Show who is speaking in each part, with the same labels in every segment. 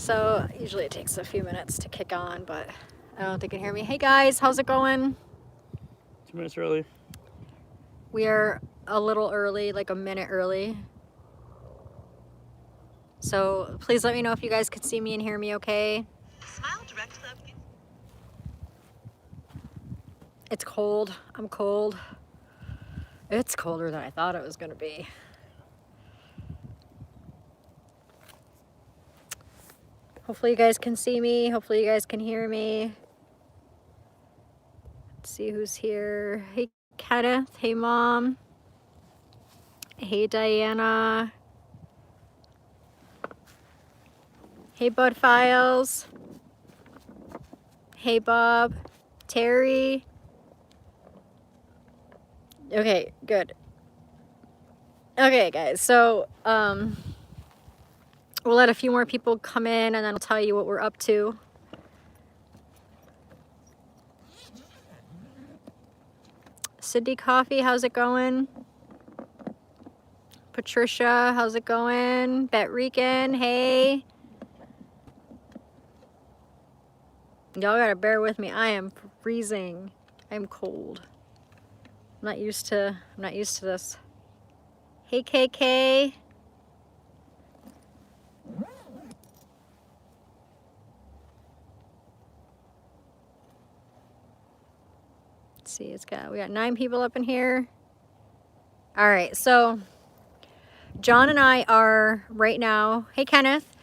Speaker 1: So usually it takes a few minutes to kick on, but I don't think they can hear me. Hey guys, how's it going?
Speaker 2: 2 minutes early.
Speaker 1: We are a little early, like a minute early. So please let me know if you guys can see me and hear me okay.
Speaker 3: Smile Direct Club.
Speaker 1: It's cold. I'm cold. It's colder than I thought it was going to be. Hopefully you guys can see me. Hopefully you guys can hear me. Let's see who's here. Hey Kenneth. Hey Mom. Hey Diana. Hey Bud Files. Hey Bob. Terry. Okay, good. Okay guys, so we'll let a few more people come in and then I'll tell you what we're up to. Cindy Coffee, how's it going? Patricia, how's it going? Bet Rican, hey. Y'all gotta bear with me. I am freezing. I'm cold. I'm not used to this. Hey KK. Let's see, we got 9 people up in here. All right, so John and I are right now, hey Kenneth,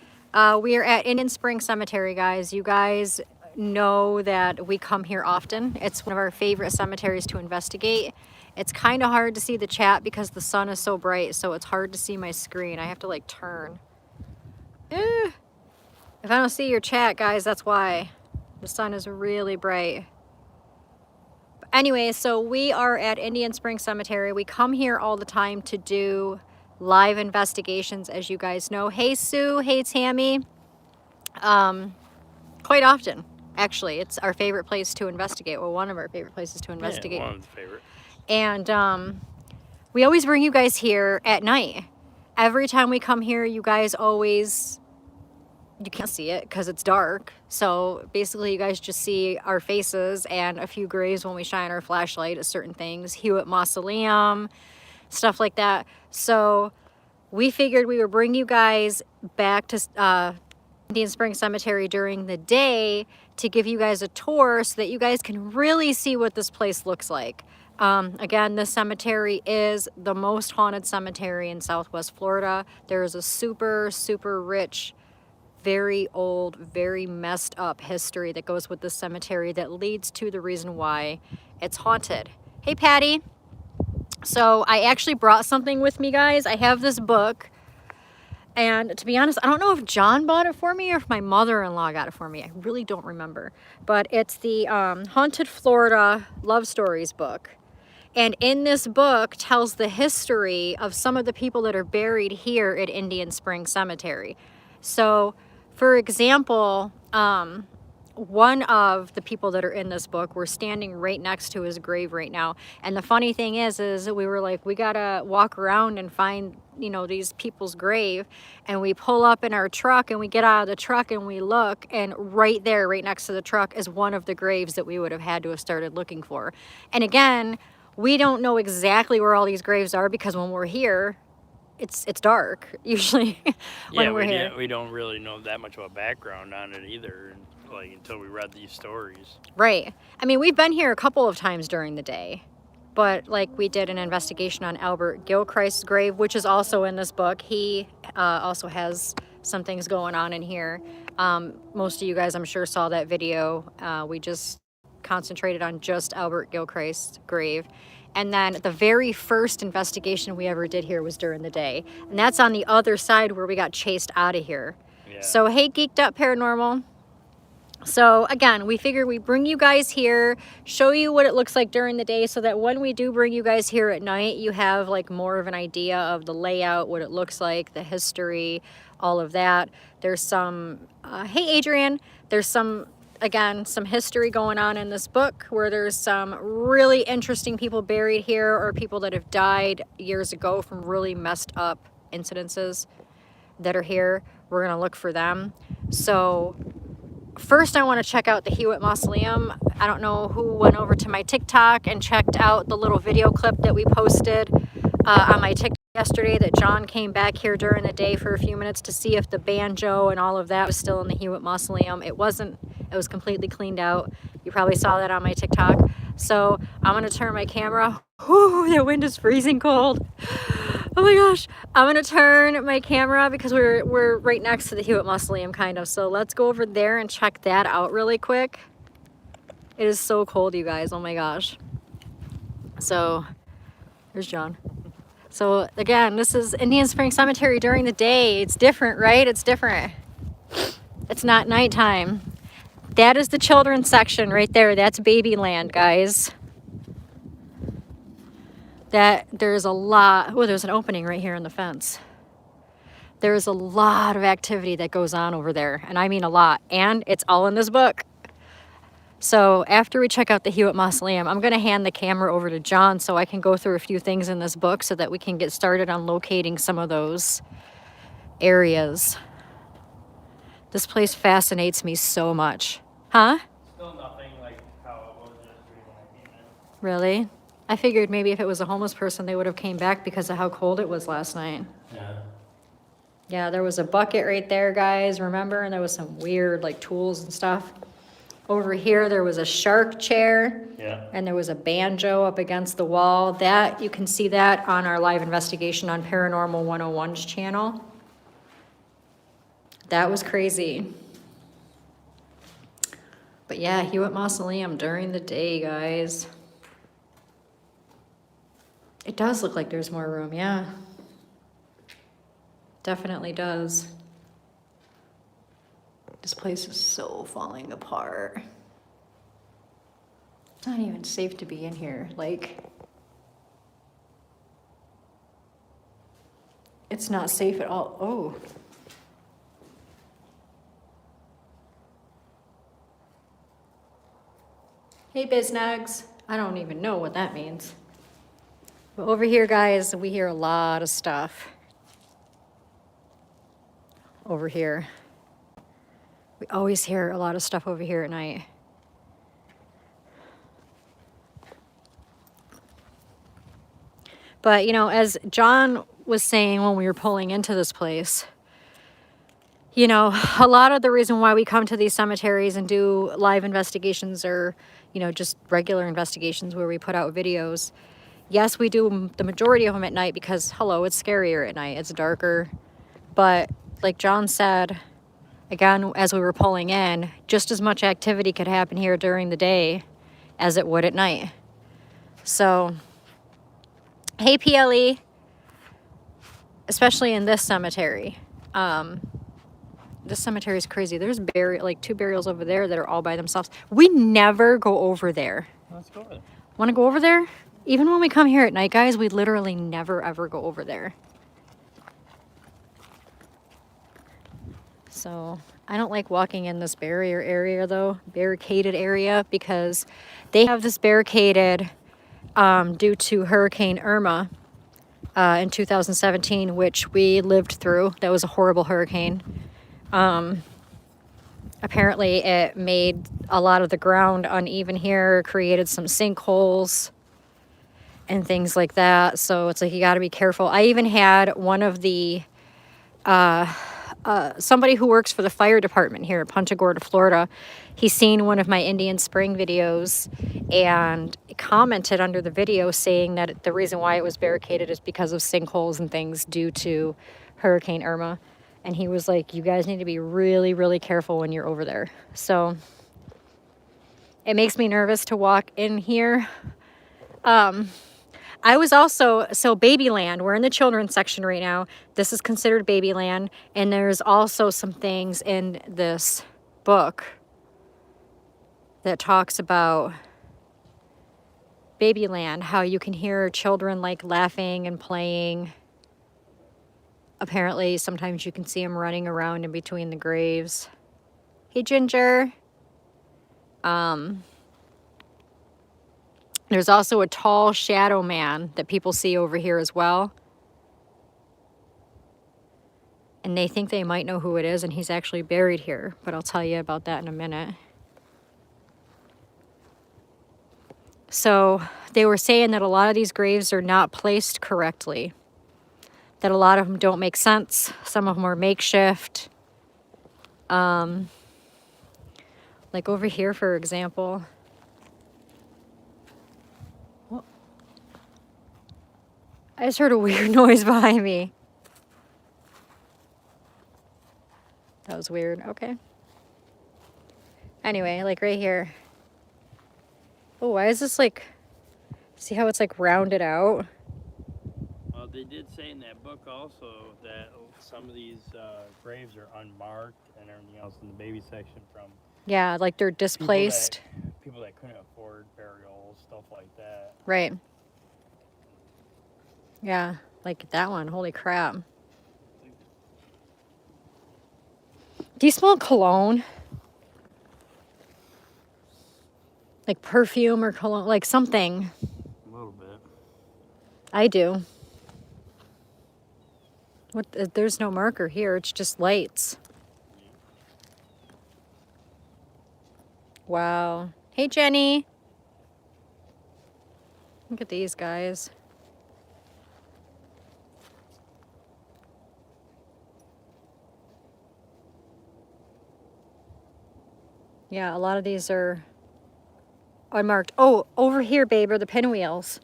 Speaker 1: we are at Indian Spring Cemetery, guys. You guys know that we come here often. It's one of our favorite cemeteries to investigate. It's kind of hard to see the chat because the sun is so bright, so it's hard to see my screen. I have to like turn. If I don't see your chat, guys, that's why. The sun is really bright. But anyway, so we are at Indian Spring Cemetery. We come here all the time to do live investigations, as you guys know. Hey Sue, hey Tammy. Quite often, actually. It's our favorite place to investigate. Well, one of our favorite places to investigate.
Speaker 2: Yeah, one of the favorite.
Speaker 1: And we always bring you guys here at night. Every time we come here, you guys always, you can't see it because it's dark. So basically you guys just see our faces and a few graves when we shine our flashlight at certain things. Hewitt Mausoleum, stuff like that. So we figured we would bring you guys back to Indian Spring Cemetery during the day to give you guys a tour so that you guys can really see what this place looks like. Again, this cemetery is the most haunted cemetery in Southwest Florida. There is a super, super rich, very old, very messed up history that goes with this cemetery that leads to the reason why it's haunted. Hey, Patty. So I actually brought something with me, guys. I have this book. And to be honest, I don't know if John bought it for me or if my mother-in-law got it for me. I really don't remember. But it's the Haunted Florida Love Stories book. And in this book tells the history of some of the people that are buried here at Indian Spring Cemetery. So, for example, one of the people that are in this book, we're standing right next to his grave right now. And the funny thing is we were like, we gotta walk around and find, you know, these people's grave. And we pull up in our truck and we get out of the truck and we look, and right there, right next to the truck is one of the graves that we would have had to have started looking for. And again, we don't know exactly where all these graves are because when we're here, it's dark usually. When we're here.
Speaker 2: We don't really know that much of a background on it either, like until we read these stories.
Speaker 1: Right. I mean, we've been here a couple of times during the day, but like we did an investigation on Albert Gilchrist's grave, which is also in this book. He also has some things going on in here. Most of you guys, I'm sure, saw that video. We just concentrated on just Albert Gilchrist's grave. And then the very first investigation we ever did here was during the day. And that's on the other side where we got chased out of here.
Speaker 2: Yeah.
Speaker 1: So, hey, Geeked Up Paranormal. So, again, we figure we bring you guys here, show you what it looks like during the day so that when we do bring you guys here at night, you have like more of an idea of the layout, what it looks like, the history, all of that. There's some, hey, Adrian, there's some, again, some history going on in this book where there's some really interesting people buried here or people that have died years ago from really messed up incidences that are here. We're going to look for them. So first I want to check out the Hewitt Mausoleum. I don't know who went over to my TikTok and checked out the little video clip that we posted on my TikTok yesterday, that John came back here during the day for a few minutes to see if the banjo and all of that was still in the Hewitt Mausoleum. It wasn't. It was completely cleaned out. You probably saw that on my TikTok. So I'm going to turn my camera. Whew, the wind is freezing cold. Oh my gosh. I'm going to turn my camera because we're right next to the Hewitt Mausoleum, kind of. So let's go over there and check that out really quick. It is so cold, you guys. Oh my gosh. So there's John. So again, this is Indian Spring Cemetery during the day. It's different, right? It's different. It's not nighttime. That is the children's section right there. That's Babyland, guys. There's a lot. Oh, there's an opening right here in the fence. There's a lot of activity that goes on over there, and I mean a lot. And it's all in this book. So after we check out the Hewitt Mausoleum, I'm going to hand the camera over to John so I can go through a few things in this book so that we can get started on locating some of those areas. This place fascinates me so much. Huh?
Speaker 2: Still nothing like how it was yesterday when I came in.
Speaker 1: Really? I figured maybe if it was a homeless person, they would have came back because of how cold it was last night.
Speaker 2: Yeah.
Speaker 1: Yeah, there was a bucket right there, guys, remember? And there was some weird, like, tools and stuff. Over here, there was a shark chair.
Speaker 2: Yeah.
Speaker 1: And there was a banjo up against the wall. That, you can see that on our live investigation on Paranormal 101's channel. That was crazy. But yeah, Hewitt Mausoleum during the day, guys. It does look like there's more room, yeah. Definitely does. This place is so falling apart. It's not even safe to be in here. Like, it's not safe at all. Oh. Hey, Biznugs. I don't even know what that means. But over here, guys, we hear a lot of stuff. Over here. We always hear a lot of stuff over here at night. But, you know, as John was saying when we were pulling into this place, you know, a lot of the reason why we come to these cemeteries and do live investigations or, you know, just regular investigations where we put out videos. Yes, we do the majority of them at night because, hello, it's scarier at night. It's darker. But like John said, again, as we were pulling in, just as much activity could happen here during the day as it would at night. So, hey, PLE, especially in this cemetery. This cemetery is crazy. There's like 2 burials over there that are all by themselves. We never go over there.
Speaker 2: Let's go with it.
Speaker 1: Want to go over there? Even when we come here at night, guys, we literally never, ever go over there. So I don't like walking in this barrier area, though, barricaded area, because they have this barricaded due to Hurricane Irma in 2017, which we lived through. That was a horrible hurricane. Apparently it made a lot of the ground uneven here, created some sinkholes and things like that. So it's like you got to be careful. I even had one of the somebody who works for the fire department here in Punta Gorda, Florida. He's seen one of my Indian Spring videos and commented under the video saying that the reason why it was barricaded is because of sinkholes and things due to Hurricane Irma. And he was like, you guys need to be really, really careful when you're over there. So it makes me nervous to walk in here. I was also, so Babyland, we're in the children's section right now. This is considered Babyland. And there's also some things in this book that talks about Babyland, how you can hear children like laughing and playing. Apparently, sometimes you can see them running around in between the graves. Hey, Ginger. There's also a tall shadow man that people see over here as well. And they think they might know who it is, and he's actually buried here. But I'll tell you about that in a minute. So they were saying that a lot of these graves are not placed correctly. That a lot of them don't make sense. Some of them are makeshift. Like over here, for example. I just heard a weird noise behind me. That was weird. Okay. Anyway, like right here. Oh, why is this like... See how it's like rounded out?
Speaker 2: Well, they did say in that book also that some of these graves are unmarked and everything else in the baby section from...
Speaker 1: Yeah, like they're displaced.
Speaker 2: People that couldn't afford burials, stuff like that.
Speaker 1: Right. Yeah, like that one. Holy crap. Do you smell cologne? Like perfume or cologne, like something.
Speaker 2: A little bit.
Speaker 1: I do. What? There's no marker here. It's just lights. Wow. Hey, Jenny. Look at these guys. Yeah, a lot of these are unmarked. Oh, over here, babe, are the pinwheels.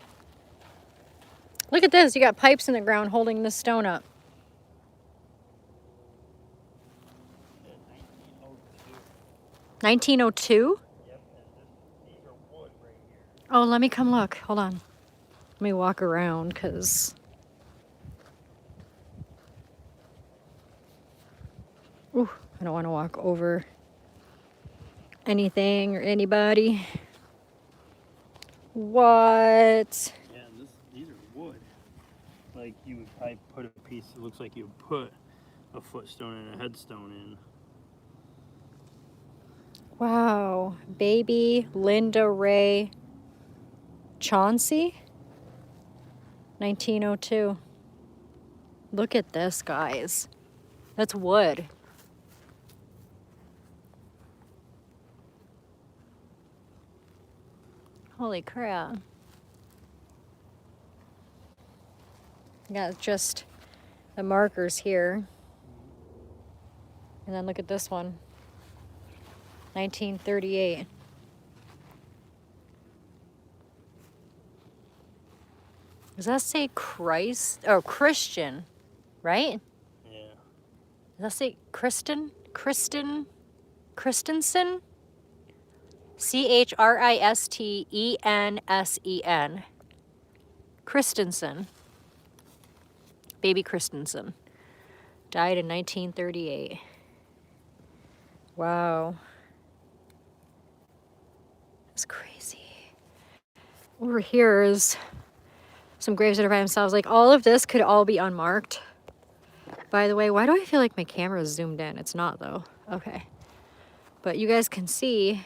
Speaker 1: Look at this. You got pipes in the ground holding this stone up. 1902?
Speaker 2: Yep, and these are wood right here.
Speaker 1: Oh, let me come look. Hold on. Let me walk around, because... Ooh, I don't want to walk over anything or anybody. What?
Speaker 2: Yeah, these are wood. Like you would probably put a piece, it looks like you would put a footstone and a headstone in.
Speaker 1: Wow. Baby Linda Ray Chauncey? 1902. Look at this, guys. That's wood. Holy crap. Got just the markers here. And then look at this one. 1938. Does that say Christ? Oh, Christian, right?
Speaker 2: Yeah.
Speaker 1: Does that say Christensen? Christensen? Christensen. Christensen. Baby Christensen. Died in 1938. Wow. That's crazy. Over here is some graves that are by themselves. Like, all of this could all be unmarked. By the way, why do I feel like my camera is zoomed in? It's not, though. Okay. But you guys can see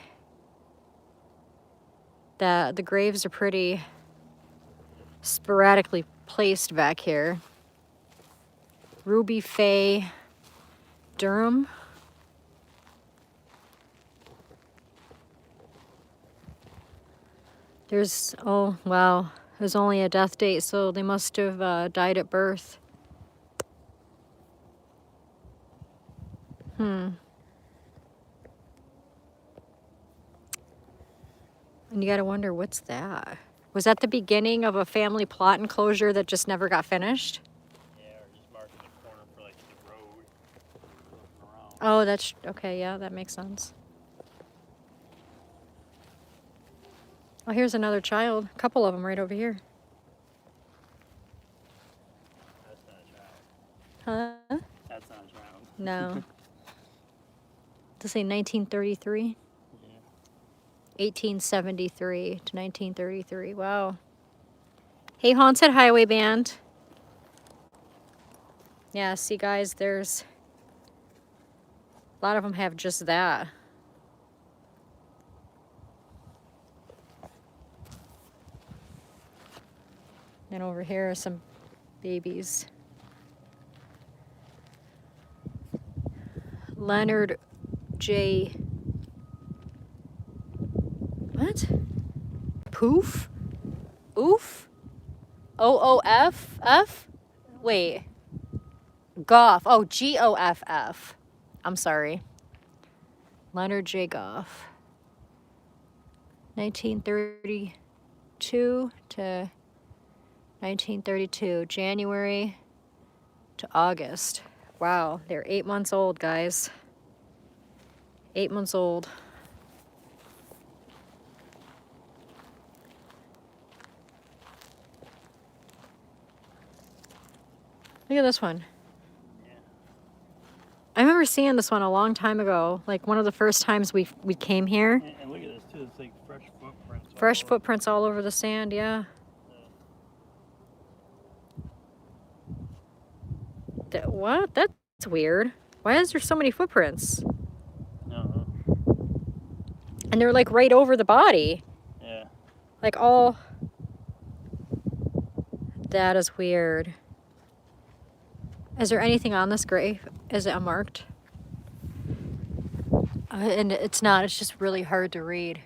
Speaker 1: that the graves are pretty sporadically placed back here. Ruby Faye Durham. There's, oh, wow. There's only a death date, so they must have died at birth. And you gotta wonder, what's that? Was that the beginning of a family plot enclosure that just never got finished?
Speaker 2: Yeah, or just marking the corner for like the road. Looking around.
Speaker 1: Oh, that's, okay, yeah, that makes sense. Oh, here's another child. A couple of them right over here.
Speaker 2: That's not a child.
Speaker 1: Huh?
Speaker 2: That's not a child.
Speaker 1: No. Does it say 1933?
Speaker 2: Yeah.
Speaker 1: 1873 to 1933. Wow. Hey, Haunted Highway Band. Yeah, see, guys, there's a lot of them have just that. And over here are some babies. Leonard J. What? Poof? Oof? OOF? F? Wait. Goff. Oh, GOFF. I'm sorry. Leonard J. Goff. 1932 to 1932. January to August. Wow, they're 8 months old, guys. 8 months old. Look at this one. I remember seeing this one a long time ago, like one of the first times we came here.
Speaker 2: And look at this too, it's like fresh footprints.
Speaker 1: Fresh footprints all over the sand, yeah. What? That's weird. Why is there so many footprints? And they're like right over the body.
Speaker 2: Yeah.
Speaker 1: Like all... That is weird. Is there anything on this grave? Is it unmarked? And it's not. It's just really hard to read.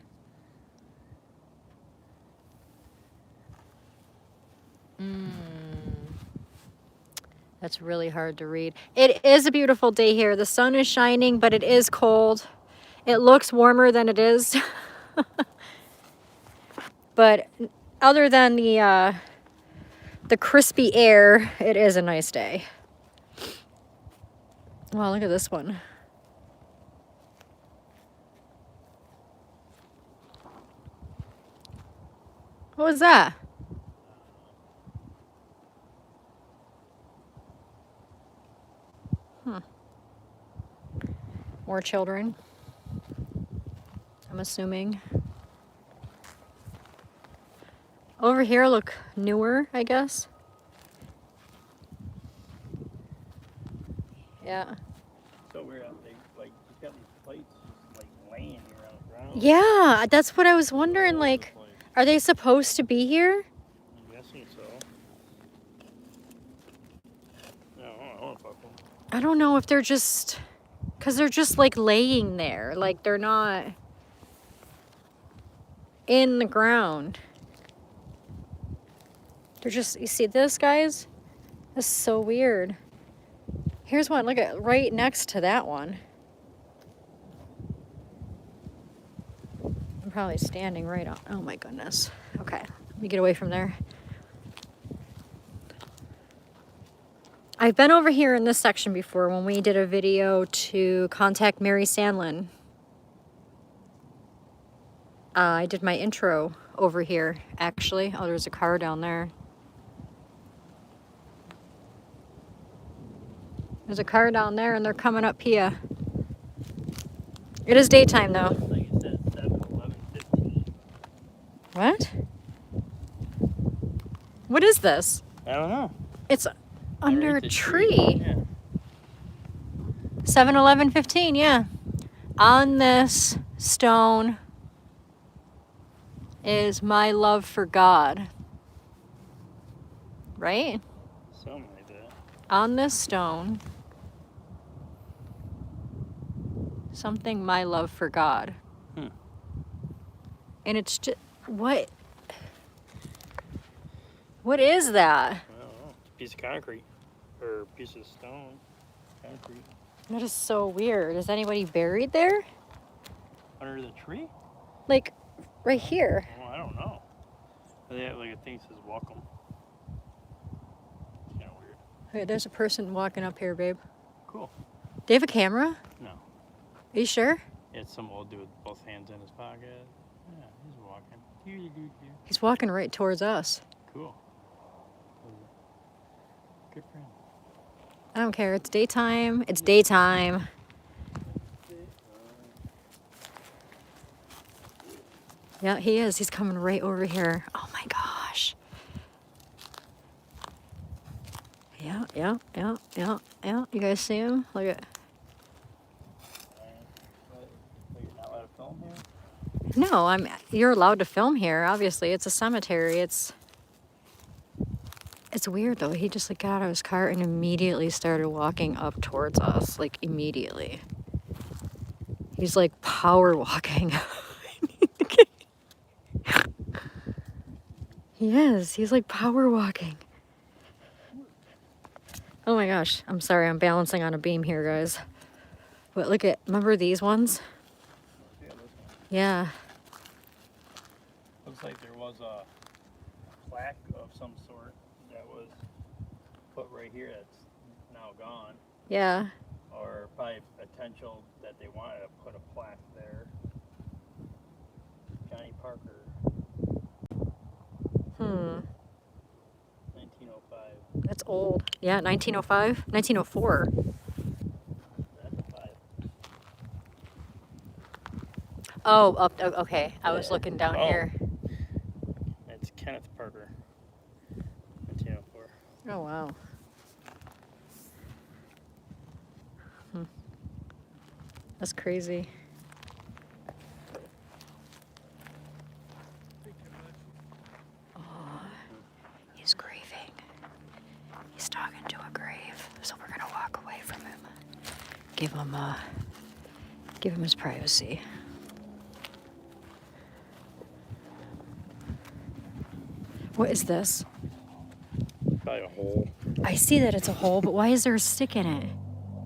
Speaker 1: That's really hard to read. It is a beautiful day here. The sun is shining, but it is cold. It looks warmer than it is. But other than the crispy air, it is a nice day. Wow, look at this one. What was that? More children, I'm assuming. Over here look newer, I guess. Yeah.
Speaker 2: So weird how they, like, you got these plates just, like, laying here on the ground.
Speaker 1: Yeah, that's what I was wondering, like, are they supposed to be here?
Speaker 2: I'm guessing so. No, I don't want to fuck them.
Speaker 1: I don't know if they're just... Because they're just, like, laying there. Like, they're not in the ground. They're just... You see this, guys? That's so weird. Here's one. Look at right next to that one. I'm probably standing right on... Oh, my goodness. Okay. Let me get away from there. I've been over here in this section before when we did a video to contact Mary Sandlin. I did my intro over here, actually. Oh, there's a car down there. There's a car down there, and they're coming up here. It is daytime, though.
Speaker 2: Like it says 7-11-15.
Speaker 1: What? What is this?
Speaker 2: I don't know.
Speaker 1: It's under a
Speaker 2: Underneath the
Speaker 1: tree.
Speaker 2: Yeah.
Speaker 1: 7-11-15, yeah. On this stone is my love for God. Right?
Speaker 2: Something like that.
Speaker 1: On this stone, something my love for God. And it's just, what is that?
Speaker 2: I don't know. Piece of concrete. Or a piece of stone. Concrete.
Speaker 1: That is so weird. Is anybody buried there?
Speaker 2: Under the tree?
Speaker 1: Like, right here.
Speaker 2: Well, I don't know. They have like a thing that says welcome. It's kind of weird.
Speaker 1: Hey, there's a person walking up here, babe.
Speaker 2: Cool.
Speaker 1: Do you have a camera?
Speaker 2: No.
Speaker 1: Are you sure?
Speaker 2: Yeah, it's some old dude with both hands in his pocket. Yeah, he's walking.
Speaker 1: He's walking right towards us.
Speaker 2: Cool. Good friend.
Speaker 1: I don't care. It's daytime. It's daytime. Yeah, he is. He's coming right over here. Oh my gosh. Yeah. You guys see him? Look at.
Speaker 2: You're not allowed to film here?
Speaker 1: No, you're allowed to film here. Obviously, it's a cemetery. It's weird though. He just like got out of his car and immediately started walking up towards us, like immediately. He's like power walking. He is. He's like power walking. Oh my gosh. I'm sorry. I'm balancing on a beam here, guys. But look at, remember these ones?
Speaker 2: Yeah, this one.
Speaker 1: Yeah.
Speaker 2: Looks like there was a plaque of some sort that was put right here that's now gone.
Speaker 1: Yeah.
Speaker 2: Or probably potential that they wanted to put a plaque there. Johnny Parker, 1905.
Speaker 1: That's old. Yeah, 1905? 1904.
Speaker 2: That's a 5.
Speaker 1: Oh, okay. I was looking down here.
Speaker 2: It's Kenneth Parker, 1904.
Speaker 1: Oh, wow. That's crazy. Oh, he's grieving. He's talking to a grave, so we're gonna walk away from him. Give him his privacy. What is this?
Speaker 2: Probably a hole.
Speaker 1: I see that it's a hole, but why is there a stick in it?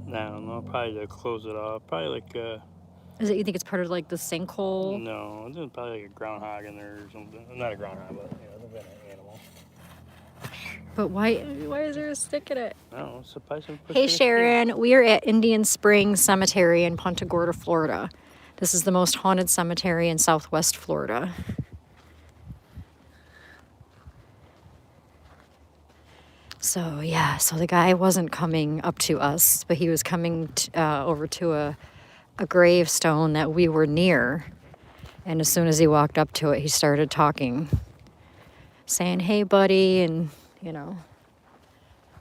Speaker 2: I don't know. Probably to close it off. Probably like
Speaker 1: Is it? You think it's part of like the sinkhole?
Speaker 2: no, there's probably like a groundhog in there or something. Not a groundhog, but some kind of animal.
Speaker 1: But why is there a stick in it?
Speaker 2: I don't know. Surprise him.
Speaker 1: Hey Sharon, we are at Indian Springs Cemetery in Punta Gorda, Florida. This is the most haunted cemetery in Southwest Florida. So yeah, so the guy wasn't coming up to us, but he was coming over to a gravestone that we were near. And as soon as he walked up to it, he started talking, saying, "Hey, buddy," and, you know,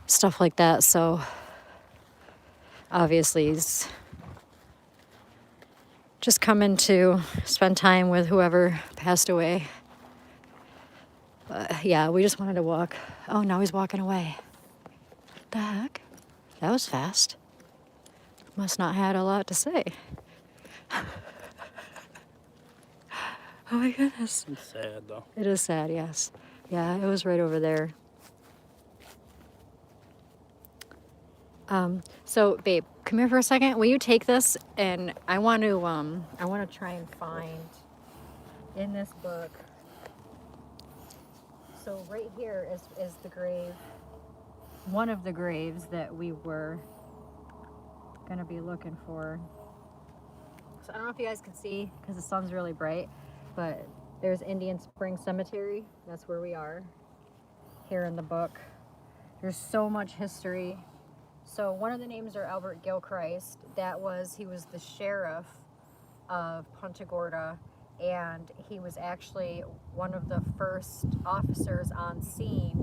Speaker 1: stuff like that. So obviously he's just coming to spend time with whoever passed away. But yeah, we just wanted to walk. Oh, now he's walking away. What the heck? That was fast. Must not had a lot to say. Oh my goodness.
Speaker 2: It's sad though.
Speaker 1: It is sad, yes. Yeah, it was right over there. So babe, come here for a second. Will you take this? And I want to try and find in this book. So right here is the grave, one of the graves that we were gonna be looking for. So I don't know if you guys can see because the sun's really bright, but there's Indian Springs Cemetery. That's where we are here in the book. There's so much history. So one of the names are Albert Gilchrist. He was the sheriff of Punta Gorda, and he was actually one of the first officers on scene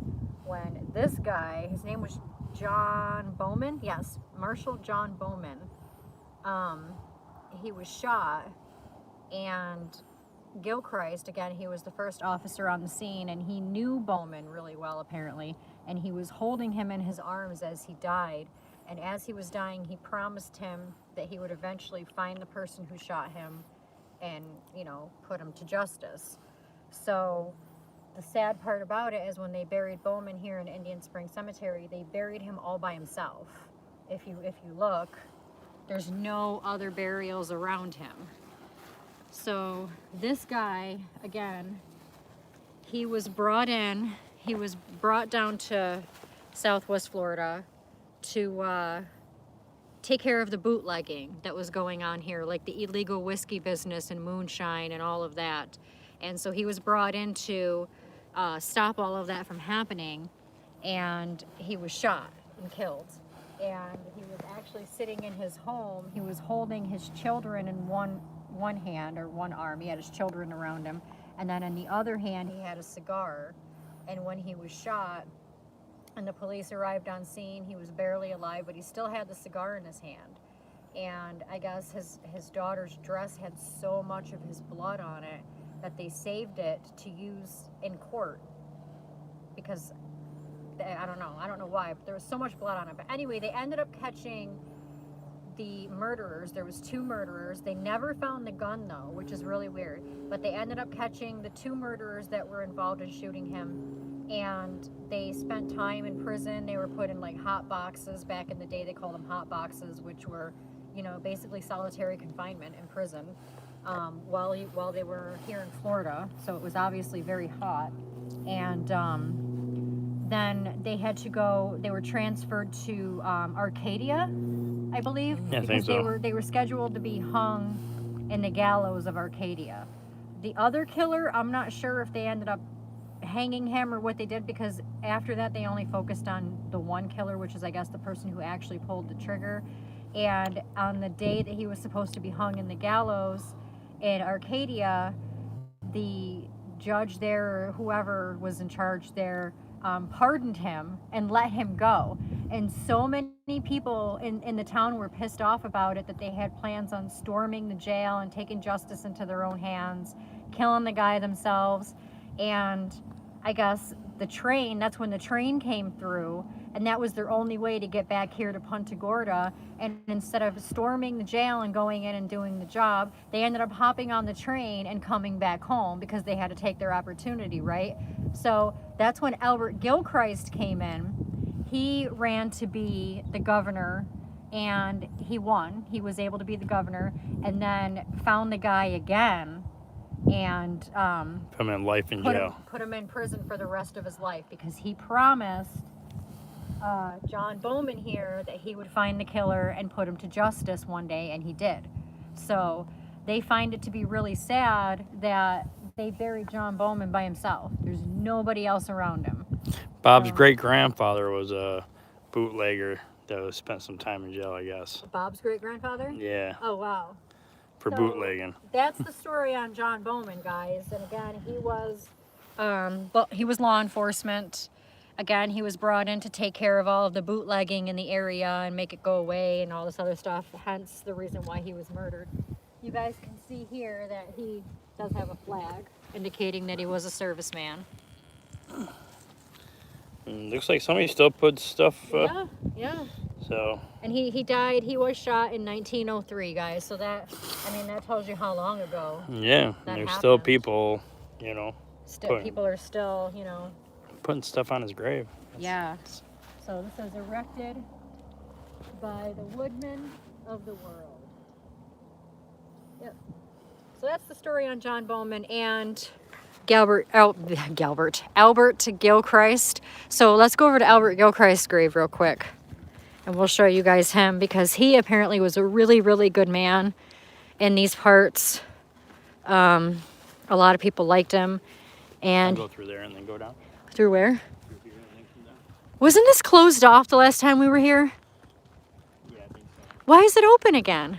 Speaker 1: when this guy, his name was John Bowman. Yes, Marshal John Bowman. He was shot, and Gilchrist, again, he was the first officer on the scene, and he knew Bowman really well, apparently, and he was holding him in his arms as he died. And as he was dying, he promised him that he would eventually find the person who shot him and, you know, put him to justice. So the sad part about it is when they buried Bowman here in Indian Springs Cemetery, they buried him all by himself. If you look, there's no other burials around him. So this guy, again, he was brought down to Southwest Florida to take care of the bootlegging that was going on here, like the illegal whiskey business and moonshine and all of that. And so he was brought in to stop all of that from happening, and he was shot and killed. And he was actually sitting in his home. He was holding his children in one hand or one arm. He had his children around him, and then in the other hand he had a cigar. And when he was shot and the police arrived on scene, he was barely alive, but he still had the cigar in his hand. And I guess his daughter's dress had so much of his blood on it that they saved it to use in court, because I don't know why, but there was so much blood on it. But anyway, they ended up catching the murderers. There was 2 murderers. They never found the gun though, which is really weird. But they ended up catching the 2 murderers that were involved in shooting him, and they spent time in prison. They were put in like hot boxes. Back in the day, they called them hot boxes, which were, you know, basically solitary confinement in prison while they were here in Florida. So it was obviously very hot, and then they had to go. They were transferred to Arcadia, I believe,
Speaker 2: Yeah, I think so.
Speaker 1: they were scheduled to be hung in the gallows of Arcadia. The other killer, I'm not sure if they ended up hanging him or what they did, because after that they only focused on the one killer, which is I guess the person who actually pulled the trigger. And on the day that he was supposed to be hung in the gallows in Arcadia, the judge there, or whoever was in charge there, pardoned him and let him go. And so many people in the town were pissed off about it that they had plans on storming the jail and taking justice into their own hands, killing the guy themselves. And I guess that's when the train came through, and that was their only way to get back here to Punta Gorda. And instead of storming the jail and going in and doing the job, they ended up hopping on the train and coming back home because they had to take their opportunity, right? So that's when Albert Gilchrist came in. He ran to be the governor, and he won. He was able to be the governor, and then found the guy again and
Speaker 2: put him in life in jail.
Speaker 1: Put him in prison for the rest of his life, because he promised John Bowman here that he would find the killer and put him to justice one day, and he did. So they find it to be really sad that they buried John Bowman by himself. There's nobody else around him.
Speaker 2: Bob's great-grandfather was a bootlegger that spent some time in jail, I guess.
Speaker 1: Bob's great-grandfather?
Speaker 2: Yeah.
Speaker 1: Oh, wow.
Speaker 2: For bootlegging.
Speaker 1: That's the story on John Bowman, guys. And again, he was law enforcement. Again, he was brought in to take care of all of the bootlegging in the area and make it go away and all this other stuff, hence the reason why he was murdered. You guys can see here that he does have a flag indicating that he was a serviceman.
Speaker 2: Looks like somebody still puts stuff.
Speaker 1: Yeah.
Speaker 2: So.
Speaker 1: And he died. He was shot in 1903, guys. So that tells you how long ago.
Speaker 2: Yeah, there's still people, you know.
Speaker 1: People are still, you know,
Speaker 2: putting stuff on his grave.
Speaker 1: Yeah. So this is erected by the woodmen of the world. Yep. So that's the story on John Bowman and Albert Gilchrist. So let's go over to Albert Gilchrist's grave real quick, and we'll show you guys him, because he apparently was a really, really good man in these parts. A lot of people liked him. And
Speaker 2: I'll go through there and then go down.
Speaker 1: Through where? Through here and then come down. Wasn't this closed off the last time we were here?
Speaker 2: Yeah, I think so.
Speaker 1: Why is it open again?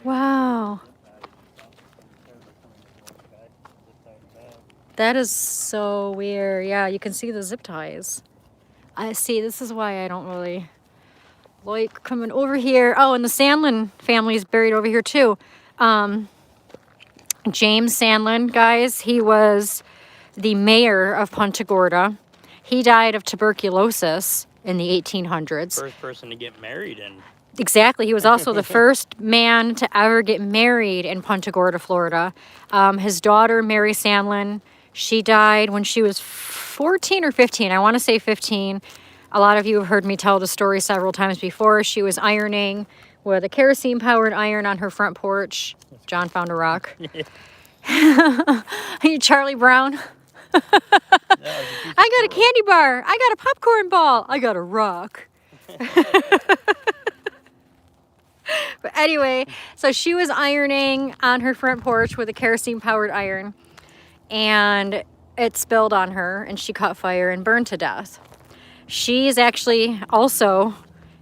Speaker 1: Wow. That is so weird. Yeah, you can see the zip ties. I see. This is why I don't really like coming over here. Oh, and the Sandlin family is buried over here too. James Sandlin, guys, he was the mayor of Punta Gorda. He died of tuberculosis in the 1800s.
Speaker 2: First person to get married in.
Speaker 1: Exactly. He was also the first man to ever get married in Punta Gorda, Florida. His daughter, Mary Sandlin, she died when she was 14 or 15. I want to say 15. A lot of you have heard me tell the story several times before. She was ironing with a kerosene-powered iron on her front porch. John found a rock. Are you Charlie Brown? I got a candy bar. I got a popcorn ball. I got a rock. But anyway, so she was ironing on her front porch with a kerosene-powered iron, and it spilled on her, and she caught fire and burned to death. She is actually also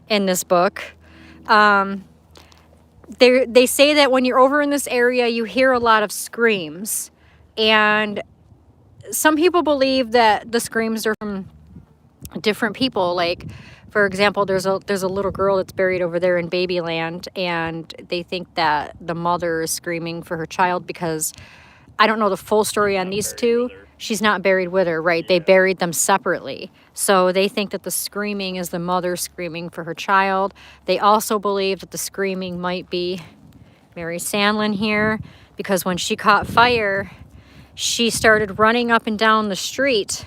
Speaker 1: in this book. They say that when you're over in this area, you hear a lot of screams, and some people believe that the screams are from different people. Like, for example, there's a little girl that's buried over there in Babyland, and they think that the mother is screaming for her child, because I don't know the full story on these two. She's not buried with her, right? They
Speaker 2: Yeah.
Speaker 1: buried them separately. So they think that the screaming is the mother screaming for her child. They also believe that the screaming might be Mary Sandlin here, because when she caught fire, she started running up and down the street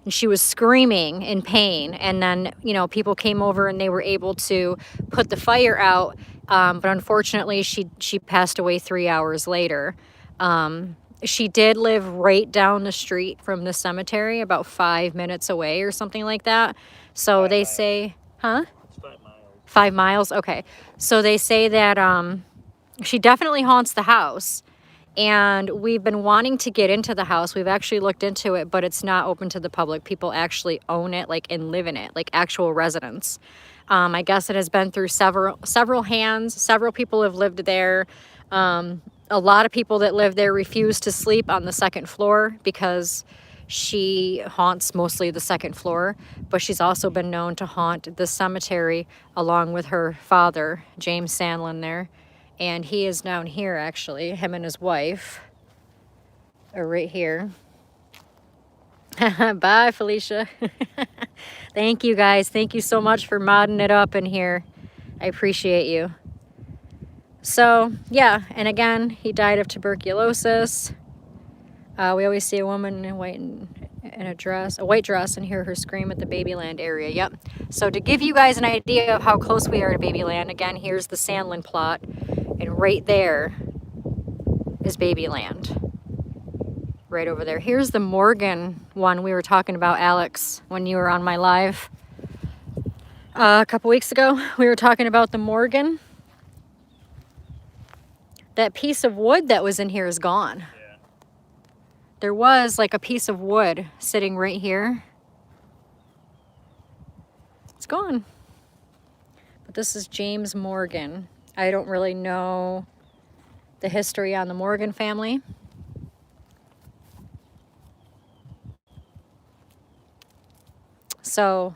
Speaker 1: and she was screaming in pain. And then, you know, people came over and they were able to put the fire out. But unfortunately, she passed away 3 hours later. She did live right down the street from the cemetery, about 5 minutes away or something like that. So
Speaker 2: 5
Speaker 1: they
Speaker 2: miles.
Speaker 1: say, huh?
Speaker 2: It's 5 miles.
Speaker 1: 5 miles? Okay. So they say that she definitely haunts the house. And we've been wanting to get into the house. We've actually looked into it, but it's not open to the public. People actually own it, like, and live in it, like actual residents. I guess it has been through several hands. Several people have lived there. A lot of people that live there refuse to sleep on the second floor because she haunts mostly the second floor, but she's also been known to haunt the cemetery along with her father, James Sandlin there. And he is down here, actually. Him and his wife are right here. Bye, Felicia. Thank you, guys. Thank you so much for modding it up in here. I appreciate you. So, yeah. And again, he died of tuberculosis. We always see a woman in white in a white dress, and hear her scream at the Babyland area. Yep. So to give you guys an idea of how close we are to Babyland, again, here's the Sandlin plot. And right there is Babyland. Right over there. Here's the Morgan one we were talking about, Alex, when you were on my live a couple weeks ago. We were talking about the Morgan. That piece of wood that was in here is gone.
Speaker 2: Yeah.
Speaker 1: There was like a piece of wood sitting right here. It's gone. But this is James Morgan. I don't really know the history on the Morgan family. So,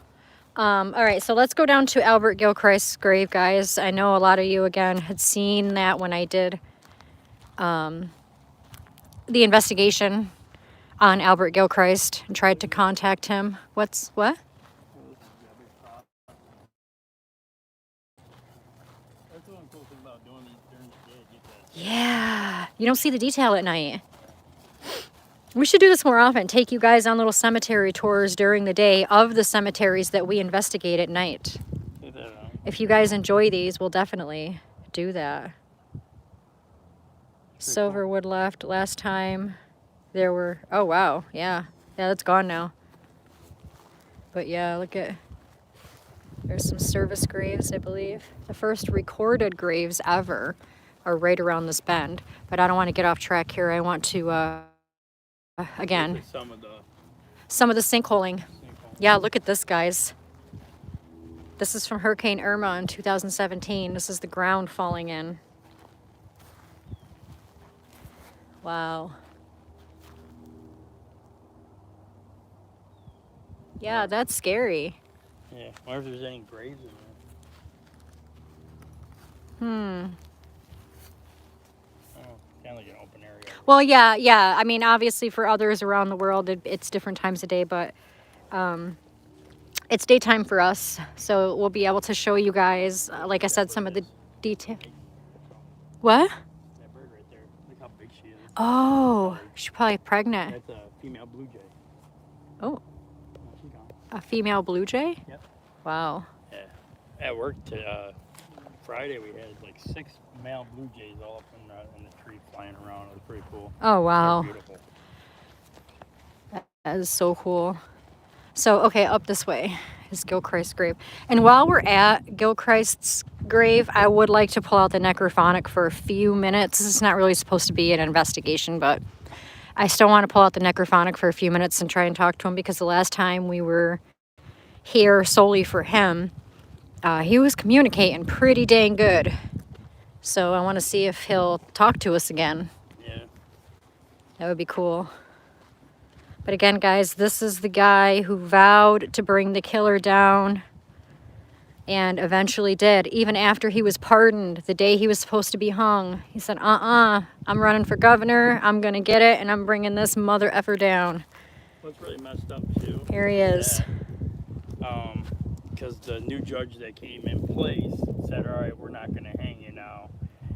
Speaker 1: all right, so let's go down to Albert Gilchrist's grave, guys. I know a lot of you, again, had seen that when I did the investigation on Albert Gilchrist and tried to contact him. What?
Speaker 2: That's one cool thing about doing these during the day. Get that.
Speaker 1: Yeah, you don't see the detail at night. We should do this more often. Take you guys on little cemetery tours during the day of the cemeteries that we investigate at night.
Speaker 2: Check that out.
Speaker 1: If you guys enjoy these, we'll definitely do that. Silverwood left last time. There were, oh wow, yeah, that's gone now. But yeah, look at, there's some service graves, I believe. The first recorded graves ever are right around this bend. But I don't want to get off track here. I want to, again,
Speaker 2: Look at
Speaker 1: some of the sinkholing.
Speaker 2: sinkhole.
Speaker 1: Yeah, look at this, guys. This is from Hurricane Irma in 2017. This is the ground falling in. Wow. Yeah, that's scary.
Speaker 2: Yeah. I wonder if there's any graves in
Speaker 1: Hmm.
Speaker 2: there. Oh, kind of like an open area.
Speaker 1: Well, yeah. I mean, obviously for others around the world, it's different times of day, but it's daytime for us. So we'll be able to show you guys, like I said, some of the detail. What?
Speaker 2: That bird right there. Look how big she is.
Speaker 1: Oh, she's probably pregnant.
Speaker 2: That's a female blue jay.
Speaker 1: Oh,
Speaker 2: Oh, she's gone.
Speaker 1: a female blue jay?
Speaker 2: Yep.
Speaker 1: Wow.
Speaker 2: Yeah. At work Friday, we had like 6 male blue jays all up in the tree flying around. It was pretty cool.
Speaker 1: Oh, wow.
Speaker 2: They're beautiful.
Speaker 1: That is so cool. So, okay, up this way is Gilchrist's grave. And while we're at Gilchrist's grave, I would like to pull out the Necrophonic for a few minutes. This is not really supposed to be an investigation, but I still want to pull out the Necrophonic for a few minutes and try and talk to him, because the last time we were here solely for him, he was communicating pretty dang good. So I want to see if he'll talk to us again.
Speaker 2: Yeah.
Speaker 1: That would be cool. But again, guys, this is the guy who vowed to bring the killer down and eventually did. Even after he was pardoned, the day he was supposed to be hung, he said, I'm running for governor, I'm gonna get it, and I'm bringing this mother effer down.
Speaker 2: What's really messed up too?
Speaker 1: Here he is.
Speaker 2: Because the new judge that came in place said, all right, we're not gonna hang you now.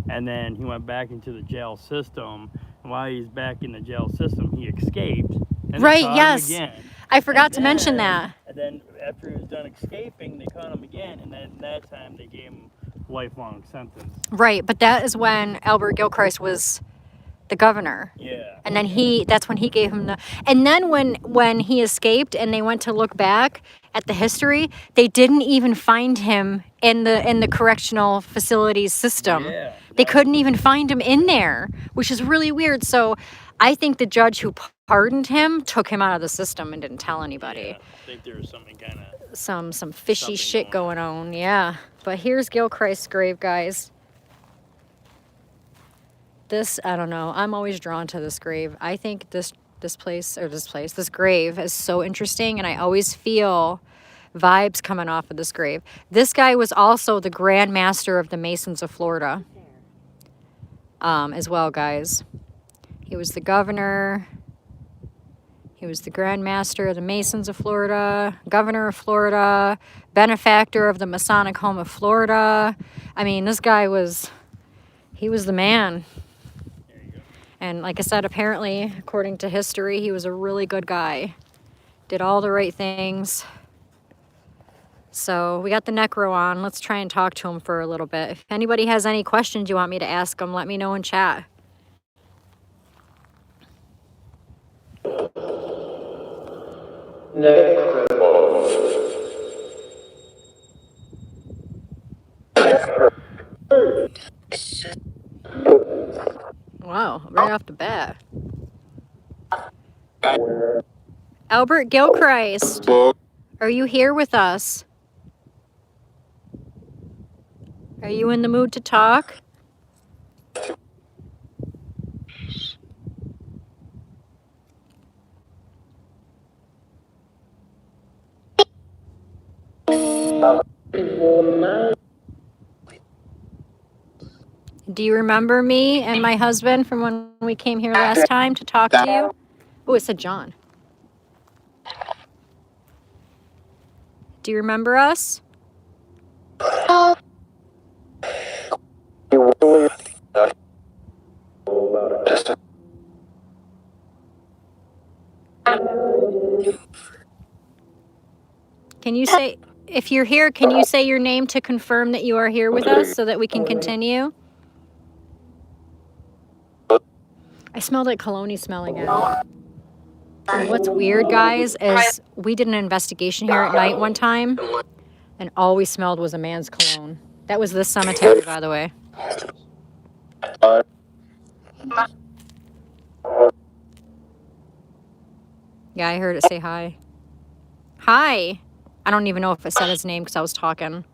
Speaker 2: And then he went back into the jail system, and while he's back in the jail system, he escaped. And
Speaker 1: Right,
Speaker 2: they caught
Speaker 1: yes.
Speaker 2: him again.
Speaker 1: I forgot to mention that.
Speaker 2: And then after he was done escaping, they caught him again, and then that time they gave him a lifelong sentence.
Speaker 1: Right, but that is when Albert Gilchrist was the governor.
Speaker 2: Yeah.
Speaker 1: And then that's when he gave him the, and then when he escaped and they went to look back at the history, they didn't even find him in the correctional facilities system.
Speaker 2: Yeah.
Speaker 1: They couldn't even find him in there, which is really weird. So I think the judge who pardoned him took him out of the system and didn't tell anybody.
Speaker 2: Yeah, I think there was something kind of
Speaker 1: some fishy shit going on. Yeah. But here's Gilchrist's grave, guys. This, I don't know. I'm always drawn to this grave. I think this grave is so interesting, and I always feel vibes coming off of this grave. This guy was also the Grand Master of the Masons of Florida, as well, guys. He was the governor. He was the Grand Master of the Masons of Florida, Governor of Florida, benefactor of the Masonic Home of Florida. I mean, this guy he was the man. And like I said, apparently, according to history, he was a really good guy. Did all the right things. So we got the necro on. Let's try and talk to him for a little bit. If anybody has any questions you want me to ask him, let me know in chat. Wow, right off the bat. Albert Gilchrist, are you here with us? Are you in the mood to talk? Do you remember me and my husband from when we came here last time to talk to you? Oh, it said John. Do you remember us? Can you say, if you're here, can you say your name to confirm that you are here with us so that we can continue? I smelled like cologne smell again. And what's weird, guys, is we did an investigation here at night one time, and all we smelled was a man's cologne. That was this cemetery, by the way. Yeah, I heard it say hi. Hi. I don't even know if it said his name because I was talking.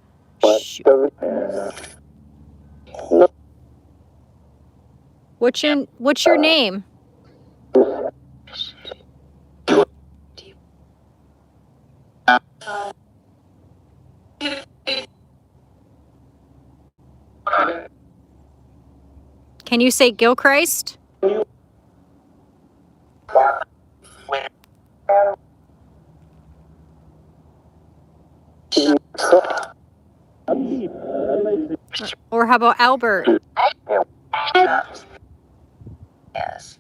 Speaker 1: Shoot. What's your name? Can you say Gilchrist? Or how about Albert? Yes.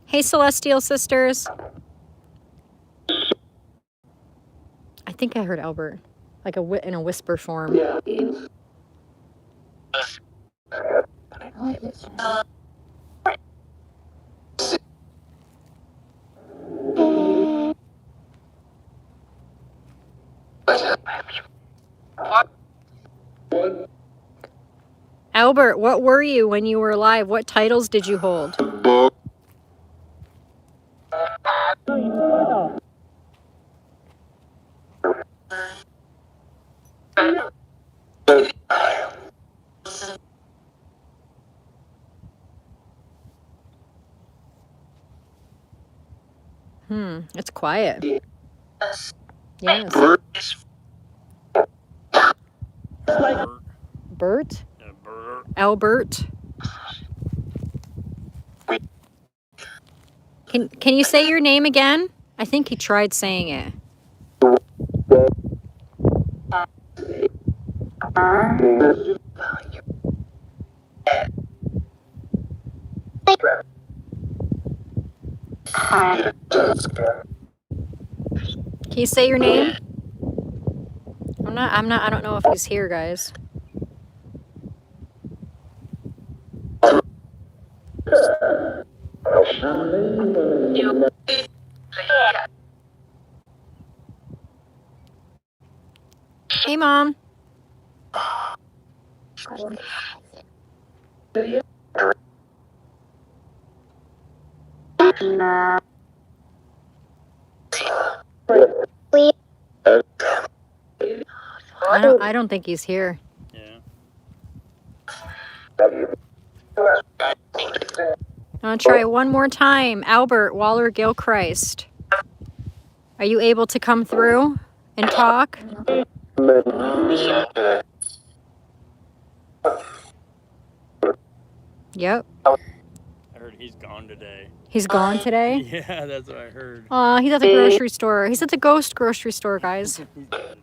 Speaker 1: Hey, Celestial Sisters. I think I heard Albert, like in a whisper form. Yeah. Albert, what were you when you were alive? What titles did you hold? It's quiet. Yes.
Speaker 2: Bert.
Speaker 1: Bert?
Speaker 2: Yeah, Bert.
Speaker 1: Albert? Can you say your name again? I think he tried saying it. Can you say your name? I don't know if he's here, guys. Hey, Mom. I don't think he's here.
Speaker 2: Yeah.
Speaker 1: I'll try one more time. Albert Waller Gilchrist. Are you able to come through and talk? Yep.
Speaker 2: I heard he's gone today.
Speaker 1: He's gone today?
Speaker 2: Yeah, that's what I heard.
Speaker 1: He's at the grocery store. He's at the ghost grocery store, guys.
Speaker 2: He's gone today.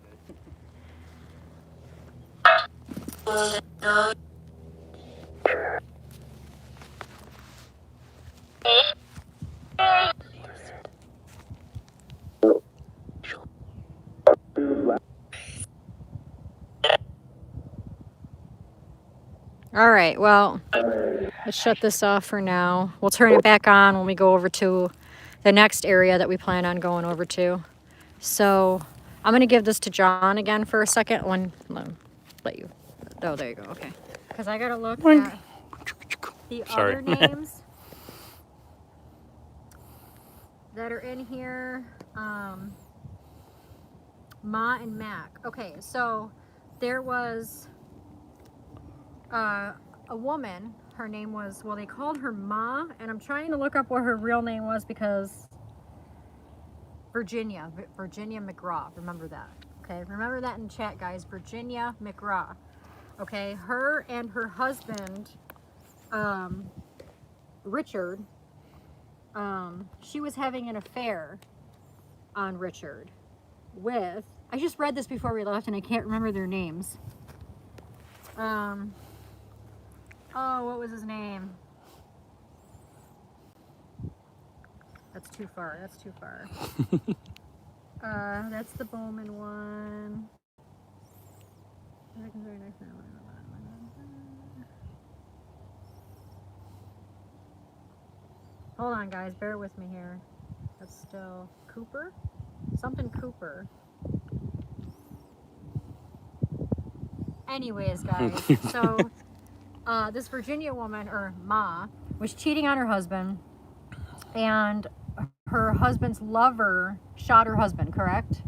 Speaker 1: All right, well, let's shut this off for now. We'll turn it back on when we go over to the next area that we plan on going over to. So I'm going to give this to John again for a second. Let you. Oh, there you go. Okay. Because I got to look at the
Speaker 2: Sorry.
Speaker 1: other names that are in here. Ma and Mac. Okay, so there was a woman. Her name was, well, they called her Ma, and I'm trying to look up what her real name was because Virginia McGraw. Remember that. Okay, remember that in chat, guys. Virginia McGraw. Okay, her and her husband, Richard, she was having an affair on Richard with, I just read this before we left and I can't remember their names. Oh, what was his name? That's too far. That's the Bowman one. Hold on, guys. Bear with me here. That's still Cooper? Something Cooper. Anyways, guys. So, this Virginia woman, or Ma, was cheating on her husband. And her husband's lover shot her husband, correct?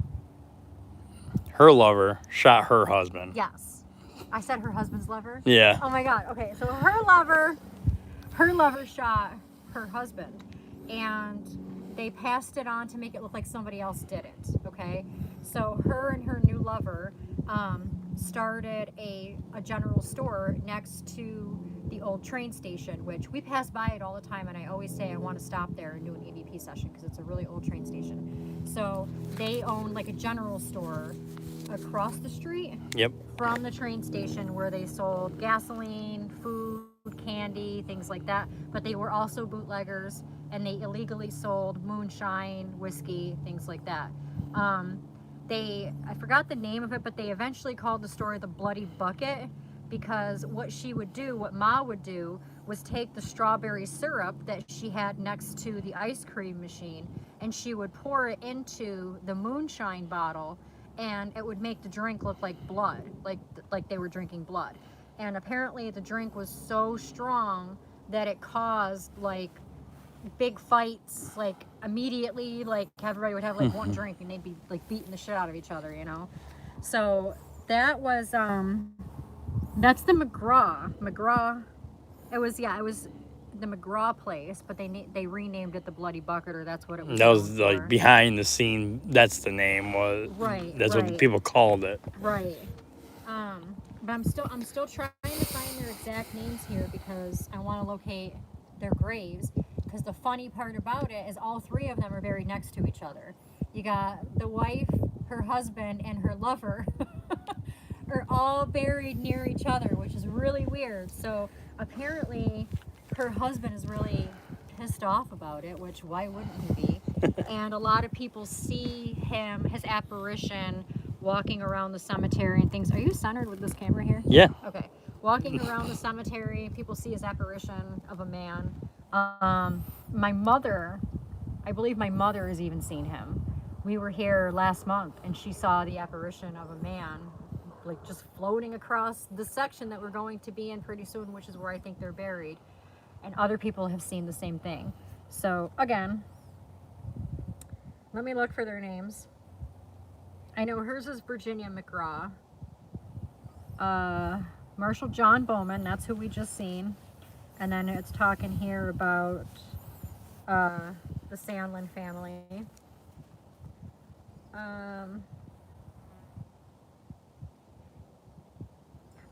Speaker 2: Her lover shot her husband.
Speaker 1: Yes. I said her husband's lover?
Speaker 2: Yeah.
Speaker 1: Oh my God. Okay, so her lover shot her husband, and they passed it on to make it look like somebody else did it, okay? So her and her new lover started a general store next to the old train station, which we pass by it all the time, and I always say I want to stop there and do an EVP session because it's a really old train station. So they own like a general store across the street.
Speaker 2: Yep.
Speaker 1: From the train station where they sold gasoline, food, candy, things like that. But they were also bootleggers, and they illegally sold moonshine, whiskey, things like that. I forgot the name of it, but they eventually called the store the Bloody Bucket, because what Ma would do was take the strawberry syrup that she had next to the ice cream machine, and she would pour it into the moonshine bottle, and it would make the drink look like blood, like they were drinking blood. And apparently the drink was so strong that it caused like big fights, like immediately, like everybody would have like one drink and they'd be like beating the shit out of each other, you know? So that was, that's the McGraw. It was the McGraw place, but they renamed it the Bloody Bucket, or that's what it was.
Speaker 2: That was
Speaker 1: known
Speaker 2: like
Speaker 1: for.
Speaker 2: behind the scene. That's the name was.
Speaker 1: Right.
Speaker 2: That's
Speaker 1: right.
Speaker 2: what people called it.
Speaker 1: Right. But I'm still trying to find their exact names here because I want to locate their graves. Because the funny part about it is all three of them are buried next to each other. You got the wife, her husband, and her lover are all buried near each other, which is really weird. So apparently her husband is really pissed off about it, which why wouldn't he be? And a lot of people see his apparition walking around the cemetery and things. Are you centered with this camera here?
Speaker 2: Yeah.
Speaker 1: Okay. Walking around the cemetery, people see his apparition of a man. My mother, I believe my mother has even seen him. We were here last month and she saw the apparition of a man like just floating across the section that we're going to be in pretty soon, which is where I think they're buried. And other people have seen the same thing. So again, let me look for their names. I know hers is Virginia McGraw. Marshall John Bowman, that's who we just seen. And then it's talking here about the Sandlin family.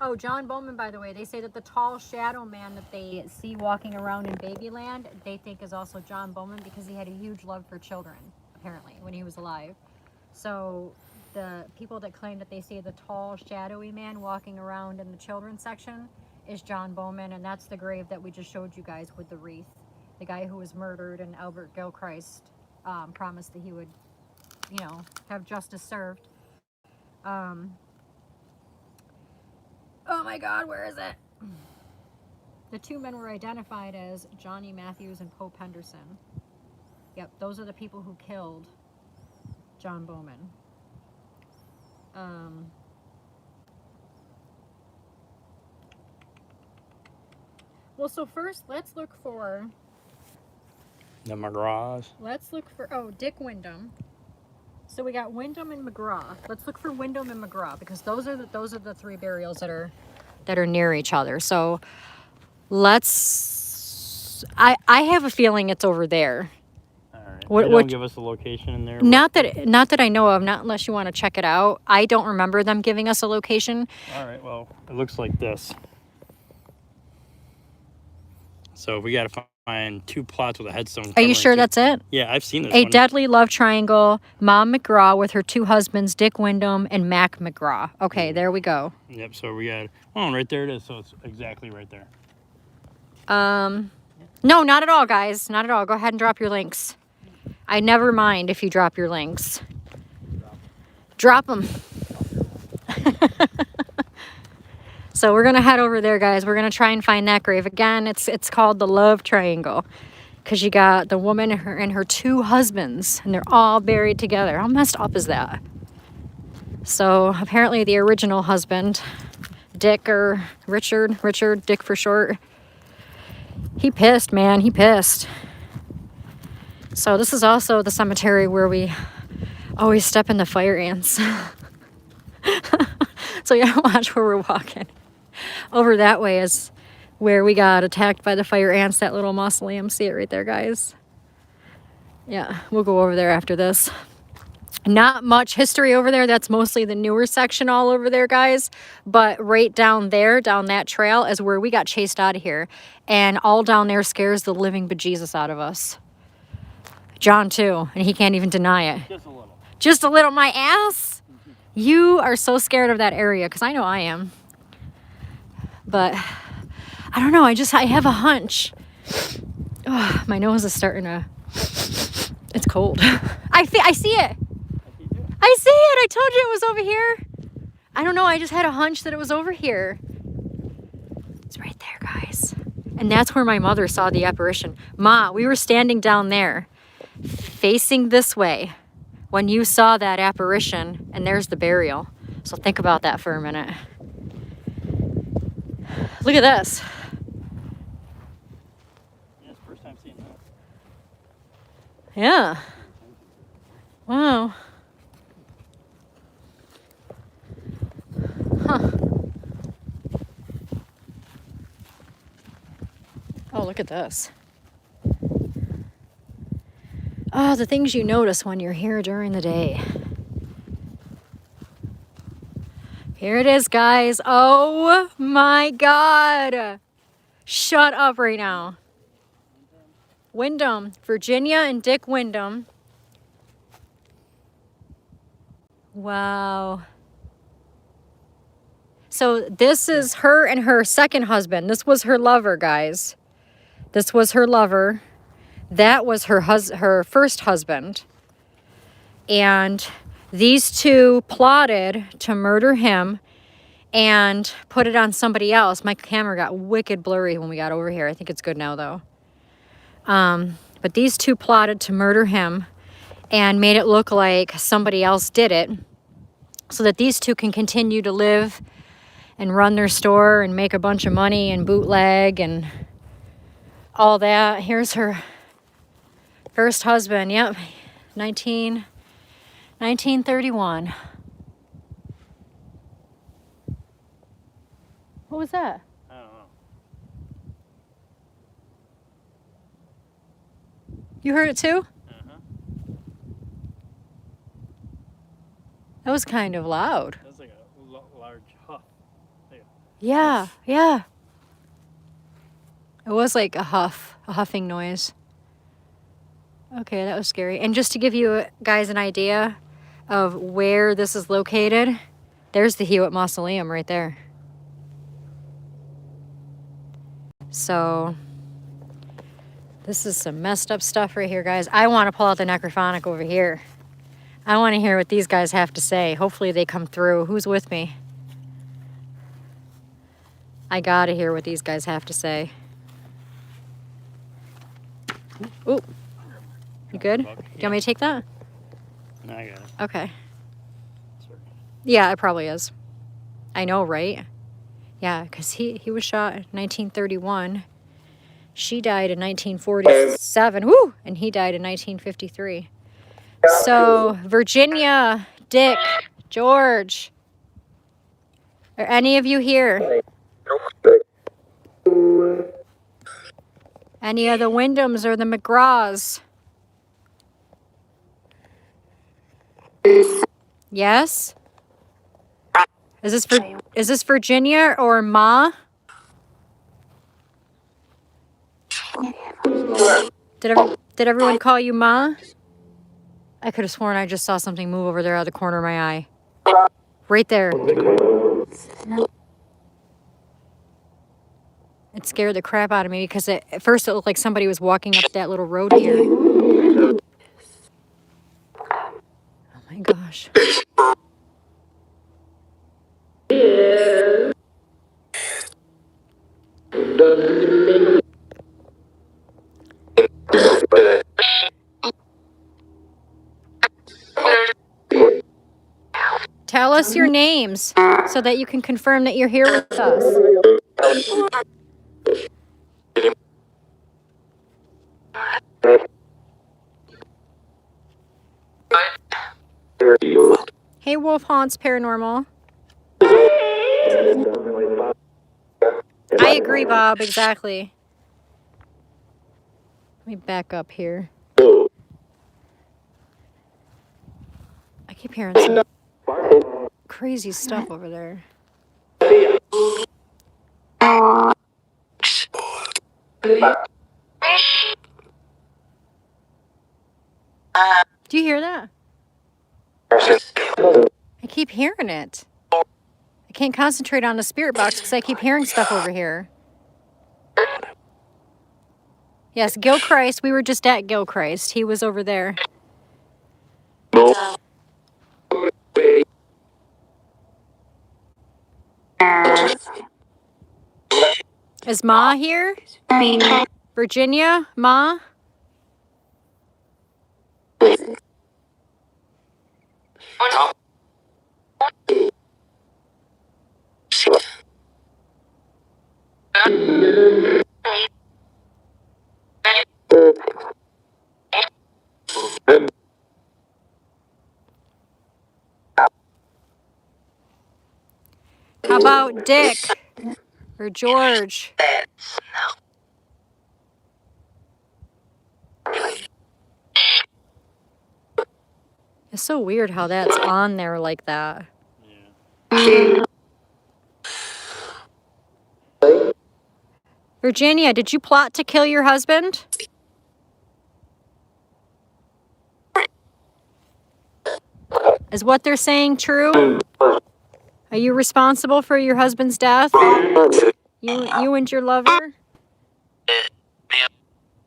Speaker 1: Oh, John Bowman, by the way, they say that the tall shadow man that they see walking around in Babyland, they think is also John Bowman because he had a huge love for children, apparently, when he was alive. So the people that claim that they see the tall, shadowy man walking around in the children's section is John Bowman, and that's the grave that we just showed you guys with the wreath. The guy who was murdered, and Albert Gilchrist promised that he would, have justice served. Oh my God, where is it? The two men were identified as Johnny Matthews and Pope Henderson. Yep, those are the people who killed John Bowman. Well, so first, let's look for...
Speaker 2: The McGraws.
Speaker 1: Let's look for... Oh, Dick Wyndham. So we got Wyndham and McGraw. Let's look for Wyndham and McGraw because those are the three burials that are near each other. So let's. I have a feeling it's over there.
Speaker 2: All right. They don't give us a location in there.
Speaker 1: Not that I know of. Not unless you want to check it out. I don't remember them giving us a location.
Speaker 2: All right. Well, it looks like this. So we got to find two plots with a headstone.
Speaker 1: Are you sure that's it?
Speaker 2: Yeah, I've seen this
Speaker 1: A
Speaker 2: one.
Speaker 1: deadly love triangle. Mom McGraw with her two husbands, Dick Wyndham and Mac McGraw. Okay, there we go.
Speaker 2: Yep. So we got right there. It is. So it's exactly right there.
Speaker 1: No, not at all, guys. Not at all. Go ahead and drop your links. I never mind if you drop your links. Drop them. So we're going to head over there, guys. We're going to try and find that grave. Again, it's called the Love Triangle because you got the woman and her two husbands, and they're all buried together. How messed up is that? So apparently the original husband, Dick or Richard, Dick for short, he pissed, man. He pissed. So this is also the cemetery where we always step in the fire ants. So you gotta watch where we're walking. Over that way is where we got attacked by the fire ants, that little mausoleum. See it right there, guys? Yeah, we'll go over there after this. Not much history over there. That's mostly the newer section all over there, guys. But right down there, down that trail, is where we got chased out of here. And all down there scares the living bejesus out of us. John, too. And he can't even deny it.
Speaker 2: Just a little.
Speaker 1: Just a little. My ass? You are so scared of that area, because I know I am. But I don't know. I have a hunch. Oh, my nose is starting to... It's cold. I see it. I see it. I told you it was over here. I don't know. I just had a hunch that it was over here. It's right there, guys. And that's where my mother saw the apparition. Ma, we were standing down there, facing this way, when you saw that apparition, and there's the burial. So think about that for a minute. Look at this.
Speaker 2: Yeah, it's the first time seeing that.
Speaker 1: Yeah. Wow. Huh. Oh, look at this. Oh, the things you notice when you're here during the day. Here it is, guys. Oh my God. Shut up right now. Wyndham, Virginia and Dick Wyndham. Wow. So this is her and her second husband. This was her lover, guys. This was her lover. That was her first husband. And these two plotted to murder him and put it on somebody else. My camera got wicked blurry when we got over here. I think it's good now, though. But these two plotted to murder him and made it look like somebody else did it so that these two can continue to live and run their store and make a bunch of money and bootleg and all that. Here's her first husband. Yep, 1931. What was that?
Speaker 2: I don't know.
Speaker 1: You heard it too?
Speaker 2: Uh-huh.
Speaker 1: That was kind of loud.
Speaker 2: That's like a large huff.
Speaker 1: Yeah, yeah. It was like a huffing noise. Okay, that was scary. And just to give you guys an idea of where this is located, there's the Hewitt Mausoleum right there. So this is some messed up stuff right here, guys. I want to pull out the Necrophonic over here. I want to hear what these guys have to say. Hopefully they come through. Who's with me? I gotta hear what these guys have to say. Ooh. You good? Do you want me to take that?
Speaker 2: No, I got it.
Speaker 1: Okay.
Speaker 2: Sorry.
Speaker 1: Yeah, it probably is. I know, right? Yeah, because he was shot in 1931. She died in 1947. Woo! And he died in 1953. So, Virginia, Dick, George. Are any of you here? Any of the Wyndhams or the McGraws? Yes? Is this Virginia or Ma? Did everyone call you Ma? I could have sworn I just saw something move over there out of the corner of my eye. Right there. It scared the crap out of me because at first it looked like somebody was walking up that little road here. Oh my gosh. Tell us your names so that you can confirm that you're here with us. Hey, Wolf Haunts Paranormal. I agree, Bob, exactly. Let me back up here. I keep hearing some crazy stuff over there. Do you hear that? I keep hearing it. I can't concentrate on the spirit box because I keep hearing stuff over here. Yes, Gilchrist. We were just at Gilchrist. He was over there. Is Ma here? Virginia? Ma? How about Dick or George? It's so weird how that's on there like that.
Speaker 2: Yeah.
Speaker 1: Virginia, did you plot to kill your husband? Is what they're saying true? Are you responsible for your husband's death? You and your lover?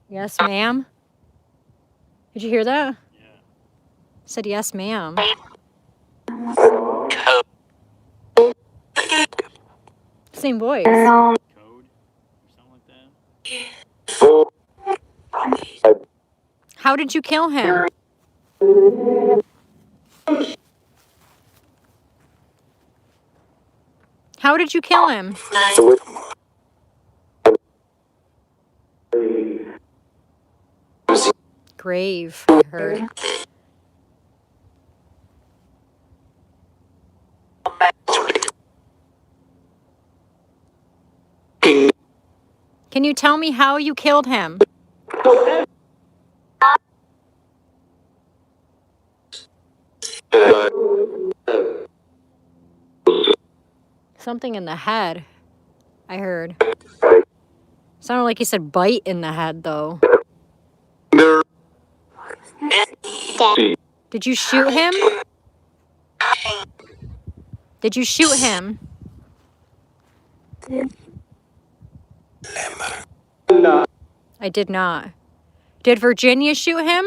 Speaker 1: Yes, ma'am. Did you hear that?
Speaker 2: Yeah.
Speaker 1: Said yes, ma'am. Same voice.
Speaker 2: Code or something like that.
Speaker 1: How did you kill him? How did you kill him? Grave, I heard. Can you tell me how you killed him? Something in the head, I heard. Sounded like he said bite in the head, though. Did you shoot him? Did you shoot him? I did not. Did Virginia shoot him?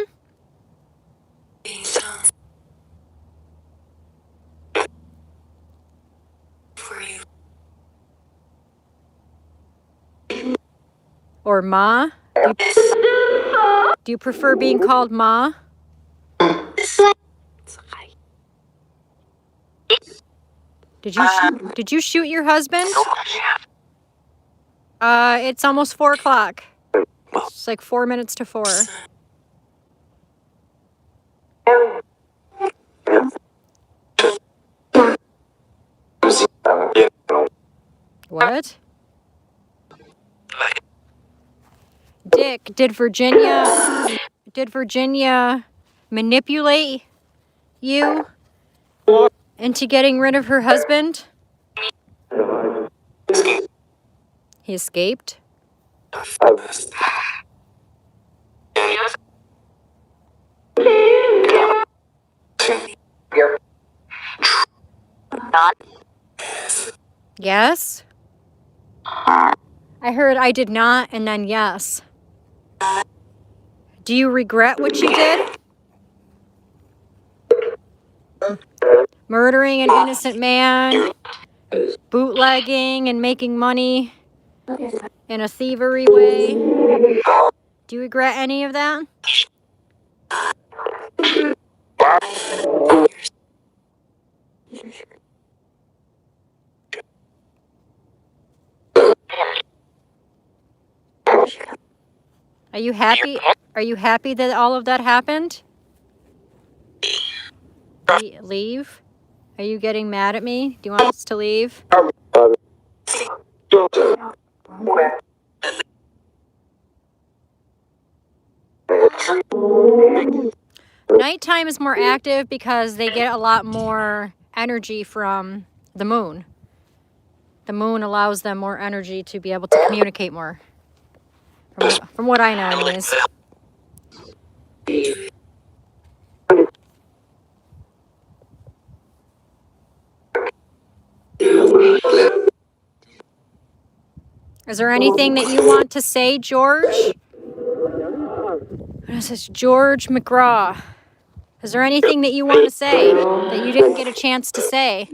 Speaker 1: Or Ma? Do you prefer being called Ma? Did you shoot your husband? It's almost 4 o'clock. It's like 4 minutes to 4. What? Dick, did Virginia manipulate you into getting rid of her husband? He escaped? Yes? I heard I did not, and then yes. Do you regret what you did? Murdering an innocent man, bootlegging and making money in a thievery way. Do you regret any of that? Are you happy? Are you happy that all of that happened? Leave? Are you getting mad at me? Do you want us to leave? Nighttime is more active because they get a lot more energy from the moon. The moon allows them more energy to be able to communicate more. From what I know, anyways. Is there anything that you want to say, George? This is George McGraw. Is there anything that you want to say that you didn't get a chance to say?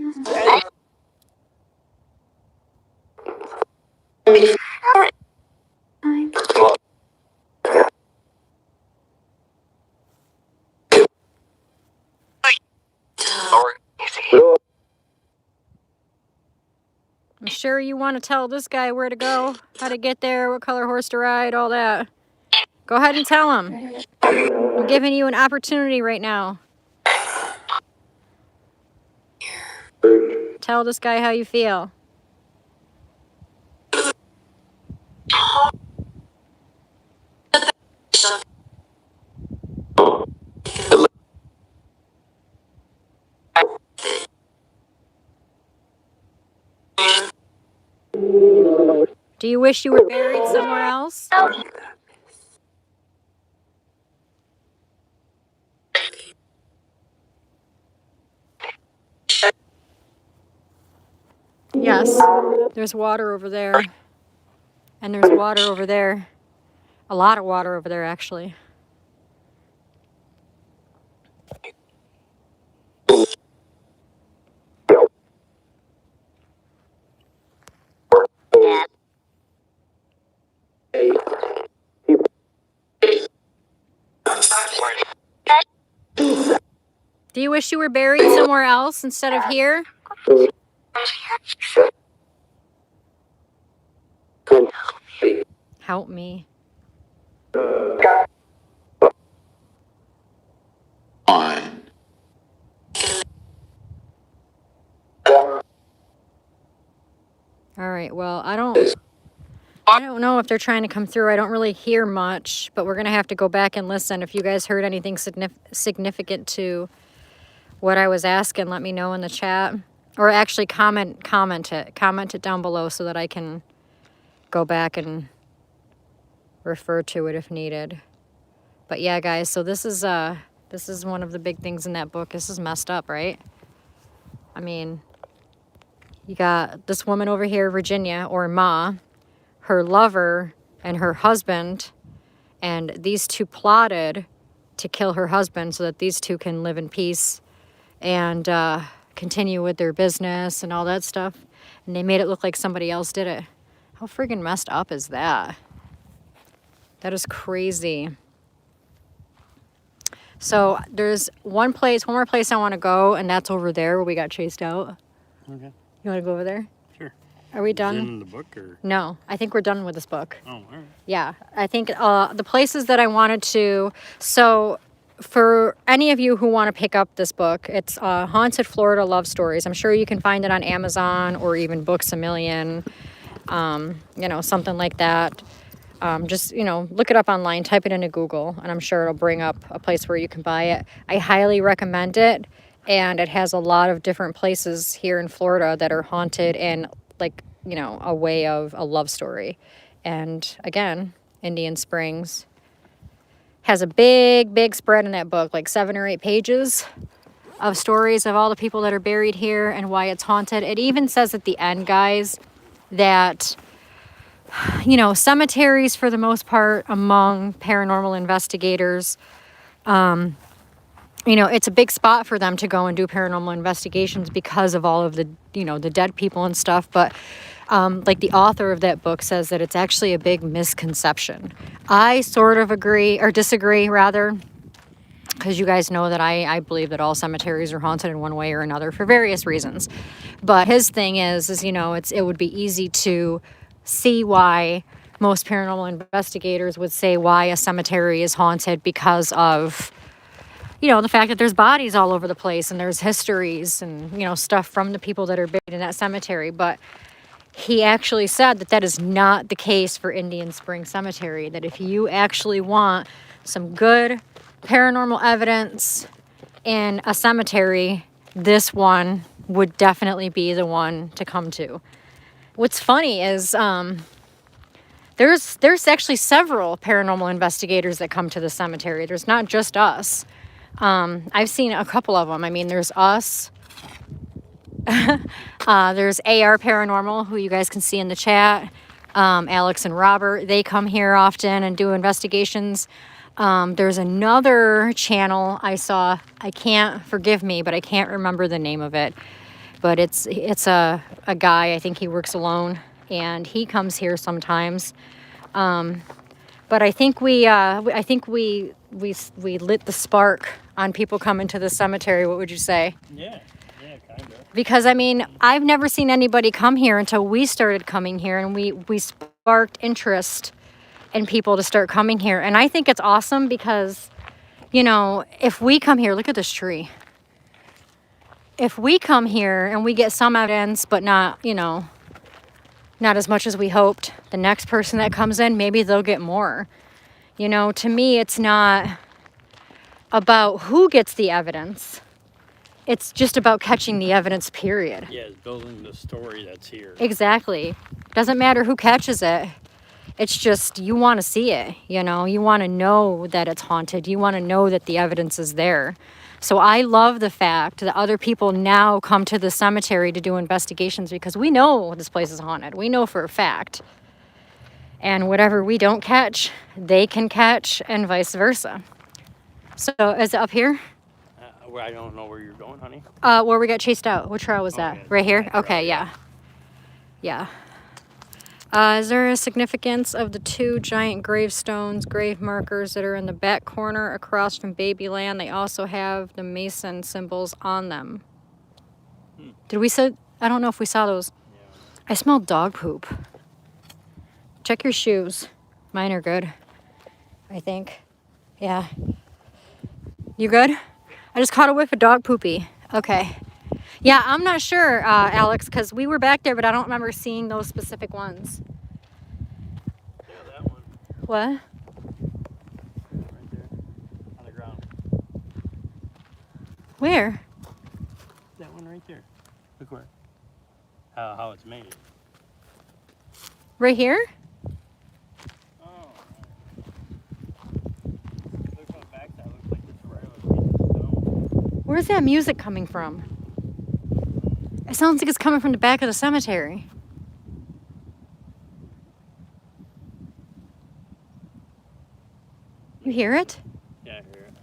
Speaker 1: I'm sure you want to tell this guy where to go, how to get there, what color horse to ride, all that. Go ahead and tell him. I'm giving you an opportunity right now. Tell this guy how you feel. Do you wish you were buried somewhere else? Yes, there's water over there. And there's water over there. A lot of water over there, actually. Do you wish you were buried somewhere else instead of here? Help me. All right, well, I don't know if they're trying to come through. I don't really hear much, but we're going to have to go back and listen. If you guys heard anything significant to what I was asking, let me know in the chat. Or actually comment it down below so that I can go back and refer to it if needed. But yeah, guys, so this is one of the big things in that book. This is messed up, right? I mean, you got this woman over here, Virginia, or Ma, her lover and her husband, and these two plotted to kill her husband so that these two can live in peace and continue with their business and all that stuff. And they made it look like somebody else did it. How friggin' messed up is that? That is crazy. So there's one more place I want to go, and that's over there where we got chased out.
Speaker 2: Okay.
Speaker 1: You want to go over there?
Speaker 2: Sure.
Speaker 1: Are we done?
Speaker 2: Is it in the book or?
Speaker 1: No, I think we're done with this book.
Speaker 2: Oh, all right.
Speaker 1: Yeah, I think the places that I wanted to... So for any of you who want to pick up this book, it's Haunted Florida Love Stories. I'm sure you can find it on Amazon or even Books A Million, something like that. Just, look it up online, type it into Google, and I'm sure it'll bring up a place where you can buy it. I highly recommend it, and it has a lot of different places here in Florida that are haunted and, a way of a love story. And, again, Indian Springs has a big spread in that book, like 7 or 8 pages of stories of all the people that are buried here and why it's haunted. It even says at the end, guys, that... cemeteries, for the most part, among paranormal investigators, it's a big spot for them to go and do paranormal investigations because of all of the, the dead people and stuff. But the author of that book says that it's actually a big misconception. I sort of agree, or disagree, rather, because you guys know that I believe that all cemeteries are haunted in one way or another for various reasons. But his thing is it would be easy to see why most paranormal investigators would say why a cemetery is haunted because of, the fact that there's bodies all over the place and there's histories and, stuff from the people that are buried in that cemetery. But he actually said that is not the case for Indian Spring Cemetery, that if you actually want some good paranormal evidence in a cemetery, this one would definitely be the one to come to. What's funny is there's actually several paranormal investigators that come to the cemetery. There's not just us. I've seen a couple of them. I mean, there's us. There's AR Paranormal, who you guys can see in the chat. Alex and Robert, they come here often and do investigations. There's another channel I saw. Forgive me, but I can't remember the name of it. But it's a guy, I think he works alone, and he comes here sometimes. But I think we lit the spark on people coming to the cemetery. What would you say?
Speaker 2: Yeah, kind of.
Speaker 1: Because I've never seen anybody come here until we started coming here, and we sparked interest in people to start coming here. And I think it's awesome because, if we come here, look at this tree. If we come here and we get some evidence, but not, not as much as we hoped, the next person that comes in, maybe they'll get more. To me, it's not about who gets the evidence. It's just about catching the evidence, period.
Speaker 2: Yeah, it's building the story that's here.
Speaker 1: Exactly. Doesn't matter who catches it. It's just, you want to see it, you know? You want to know that it's haunted. You want to know that the evidence is there. So I love the fact that other people now come to the cemetery to do investigations because we know this place is haunted. We know for a fact. And whatever we don't catch, they can catch, and vice versa. So is it up here?
Speaker 2: I don't know where you're going, honey.
Speaker 1: Where we got chased out. What trail was that?
Speaker 2: Yeah,
Speaker 1: Right here?
Speaker 2: that
Speaker 1: Okay,
Speaker 2: trail,
Speaker 1: yeah. Is there a significance of the 2 giant gravestones, grave markers that are in the back corner across from Babyland? They also have the Mason symbols on them. Did we say? I don't know if we saw those.
Speaker 2: Yeah.
Speaker 1: I smell dog poop. Check your shoes. Mine are good, I think. Yeah. You good? I just caught a whiff of dog poopy. Okay. Yeah, I'm not sure, Alex, because we were back there, but I don't remember seeing those specific ones.
Speaker 2: Yeah, that one.
Speaker 1: What?
Speaker 2: Right there. On the ground.
Speaker 1: Where?
Speaker 2: That one right there. Look where. How it's made.
Speaker 1: Right here?
Speaker 2: Oh. Look on the backside. Looks like it's right on the stone.
Speaker 1: Where's that music coming from? It sounds like it's coming from the back of the cemetery. You hear it?
Speaker 2: Yeah, I hear it.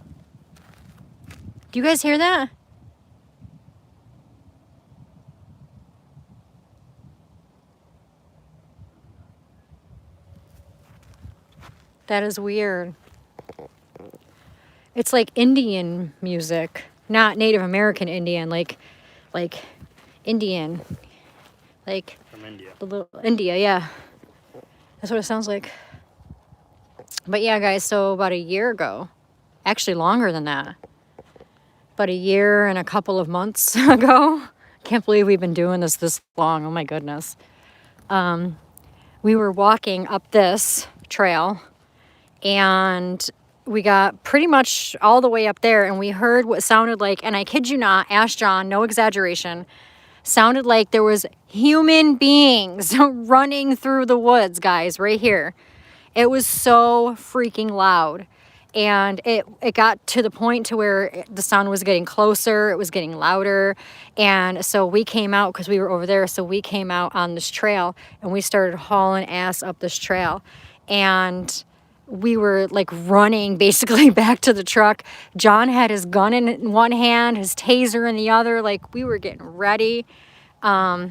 Speaker 1: Do you guys hear that? That is weird. It's like Indian music, not Native American Indian, like Indian, like
Speaker 2: From India.
Speaker 1: the little India, yeah. That's what it sounds like. But yeah, guys, so about a year ago, actually longer than that, about a year and a couple of months ago, can't believe we've been doing this long, oh my goodness. We were walking up this trail, and we got pretty much all the way up there, and we heard what sounded like, and I kid you not, ask John, no exaggeration, sounded like there was human beings running through the woods, guys, right here. It was so freaking loud. And it got to the point to where the sound was getting closer, it was getting louder. And so we came out, because we were over there, so we came out on this trail, and we started hauling ass up this trail. And we were like running basically back to the truck. John had his gun in one hand, his taser in the other, like we were getting ready. You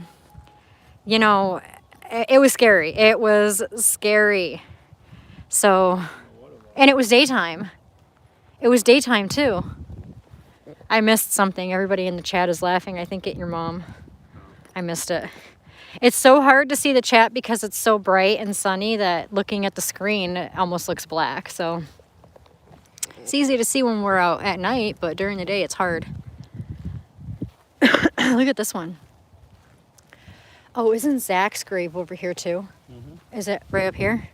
Speaker 1: know, it was scary. It was scary. So, and it was daytime. It was daytime too. I missed something. Everybody in the chat is laughing. I think at your mom. I missed it. It's so hard to see the chat because it's so bright and sunny that looking at the screen it almost looks black. So it's easy to see when we're out at night, but during the day it's hard. Look at this one. Oh, isn't Zach's grave over here too? Mm-hmm. Is it right up here?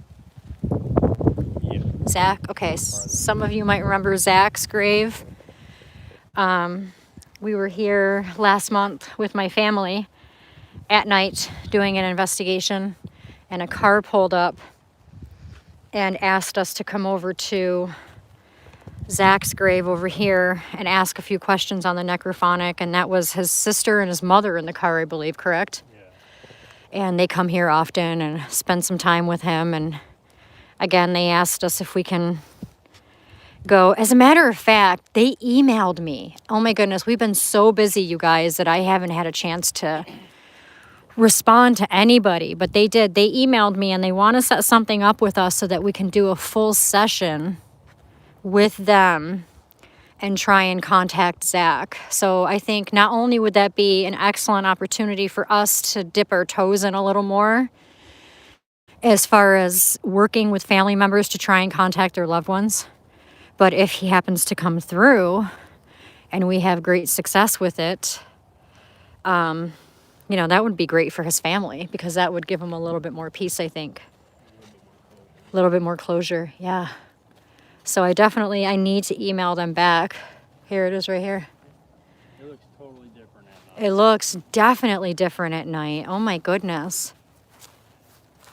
Speaker 2: Yeah.
Speaker 1: Zach? Okay, some of you might remember Zach's grave. We were here last month with my family at night doing an investigation, and a car pulled up and asked us to come over to Zach's grave over here and ask a few questions on the Necrophonic, and that was his sister and his mother in the car, I believe, correct? Yeah. And they come here often and spend some time with him, and again, they asked us if we can go. As a matter of fact, they emailed me. Oh my goodness, we've been so busy, you guys, that I haven't had a chance to respond to anybody, but they did. They emailed me, and they want to set something up with us so that we can do a full session with them and try and contact Zach. So I think not only would that be an excellent opportunity for us to dip our toes in a little more as far as working with family members to try and contact their loved ones, but if he happens to come through and we have great success with it, you know, that would be great for his family, because that would give him a little bit more peace, I think. A little bit more closure, yeah. So I need to email them back. Here it is right here.
Speaker 2: It looks
Speaker 1: It looks definitely different at night. Oh my goodness.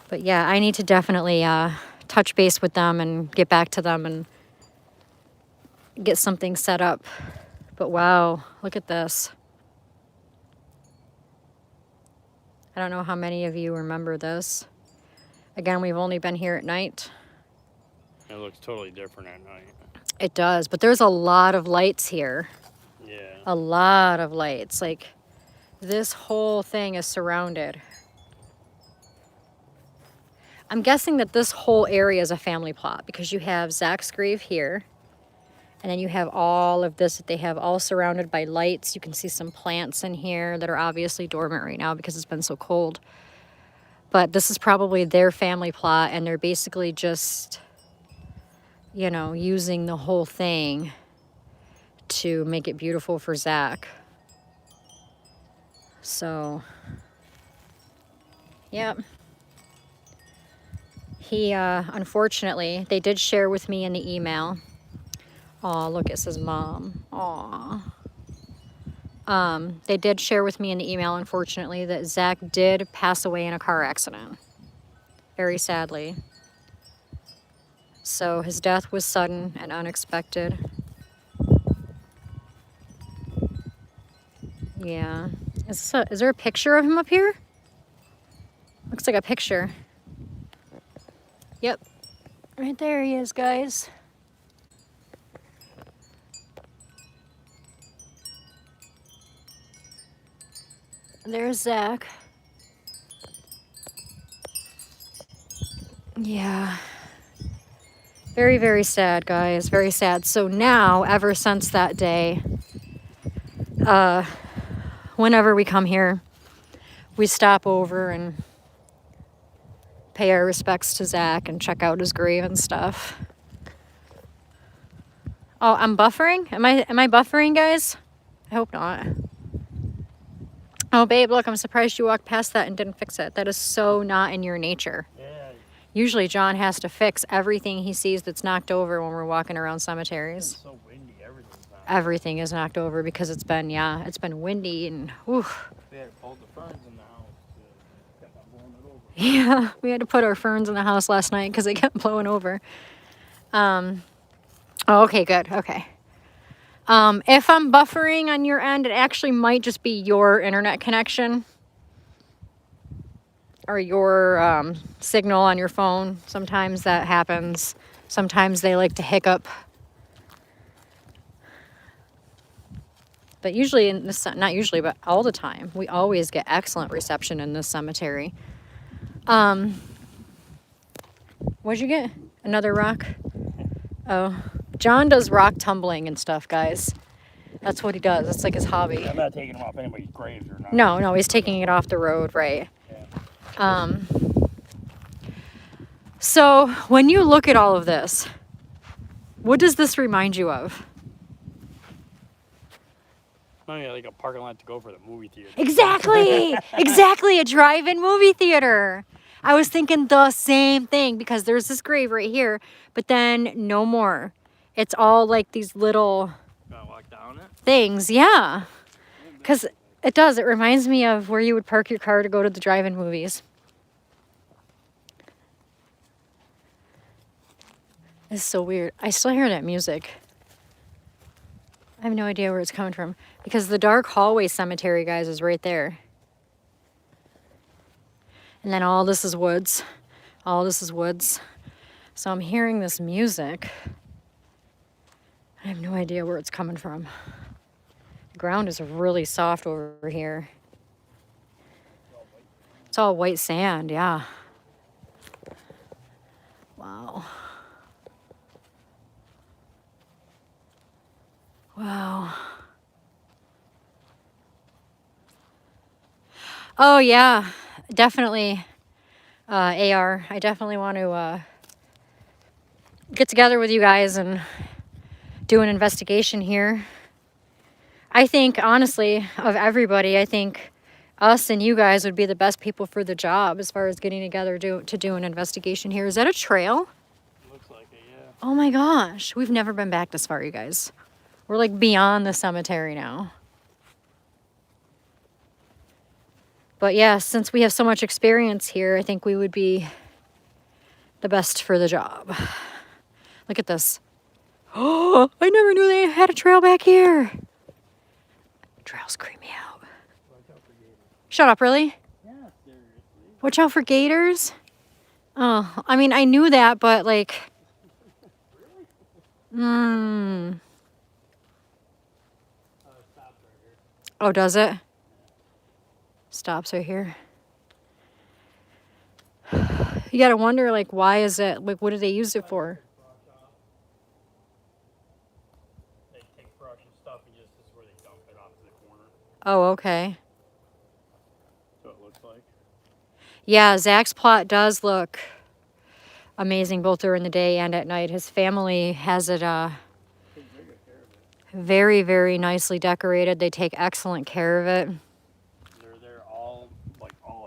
Speaker 1: But yeah, I need to definitely touch base with them and get back to them and get something set up. But wow, look at this. I don't know how many of you remember this. Again, we've only been here at night.
Speaker 2: It looks totally different at night.
Speaker 1: It does, but there's a lot of lights here.
Speaker 2: Yeah.
Speaker 1: A lot of lights. Like, this whole thing is surrounded. I'm guessing that this whole area is a family plot because you have Zach's grave here. And then you have all of this that they have all surrounded by lights. You can see some plants in here that are obviously dormant right now because it's been so cold. But this is probably their family plot, and they're basically just, you know, using the whole thing to make it beautiful for Zach. So, yep. He, unfortunately, they did share with me in the email. Oh, look, it says mom. Aw. They did share with me in the email, unfortunately, that Zach did pass away in a car accident. Very sadly. So his death was sudden and unexpected. Yeah. Is there a picture of him up here? Looks like a picture. Yep. Right there he is, guys. There's Zach. Yeah. Very, very sad, guys. Very sad. So now, ever since that day, whenever we come here, we stop over and pay our respects to Zach and check out his grave and stuff. Oh, I'm buffering? Am I buffering, guys? I hope not. Oh, babe, look, I'm surprised you walked past that and didn't fix it. That is so not in your nature.
Speaker 2: Yeah.
Speaker 1: Usually John has to fix everything he sees that's knocked over when we're walking around cemeteries.
Speaker 2: It's so windy, everything's knocked.
Speaker 1: Everything is knocked over because it's been windy and oof.
Speaker 2: We had to pull the ferns in the house to keep on blowing it over.
Speaker 1: Yeah, we had to put our ferns in the house last night because they kept blowing over. Oh, okay, good, okay. If I'm buffering on your end, it actually might just be your internet connection or your signal on your phone. Sometimes that happens. Sometimes they like to hiccup. But usually in this, not usually, but all the time, we always get excellent reception in this cemetery. What'd you get? Another rock? Oh. John does rock tumbling and stuff, guys. That's what he does. That's like his hobby.
Speaker 2: I'm not taking them off anybody's graves or not.
Speaker 1: No, he's taking it off the road, right?
Speaker 2: Yeah.
Speaker 1: So when you look at all of this, what does this remind you of?
Speaker 2: Oh, yeah, like a parking lot to go for the movie theater.
Speaker 1: Exactly! Exactly, a drive-in movie theater. I was thinking the same thing because there's this grave right here, but then no more. It's all like these little
Speaker 2: Gotta walk down it.
Speaker 1: things, yeah. Because it does. It reminds me of where you would park your car to go to the drive-in movies. It's so weird. I still hear that music. I have no idea where it's coming from. Because the dark hallway cemetery, guys, is right there. And then all this is woods. All this is woods. So I'm hearing this music. I have no idea where it's coming from. The ground is really soft over here. It's all white sand, yeah. Wow. Wow. Oh, yeah. Definitely, AR. I definitely want to get together with you guys and do an investigation here. I think, honestly, of everybody, I think us and you guys would be the best people for the job as far as getting together to do an investigation here. Is that a trail?
Speaker 2: Looks like it, yeah.
Speaker 1: Oh my gosh. We've never been back this far, you guys. We're like beyond the cemetery now. But yeah, since we have so much experience here, I think we would be the best for the job. Look at this. Oh, I never knew they had a trail back here. Trails creep me out. Shut up, really?
Speaker 2: Yeah, seriously.
Speaker 1: Watch out for gators? Oh, I mean, I knew that, but like... Oh, does it? Stops right here. You gotta wonder, like, why is it, like, what do they use it for?
Speaker 2: They take brush and stuff and just this is where they dump it off to the corner.
Speaker 1: Oh, okay.
Speaker 2: So it looks like.
Speaker 1: Yeah, Zach's plot does look amazing both during the day and at night. His family has it very, very nicely decorated. They take excellent care of it.
Speaker 2: They're there all the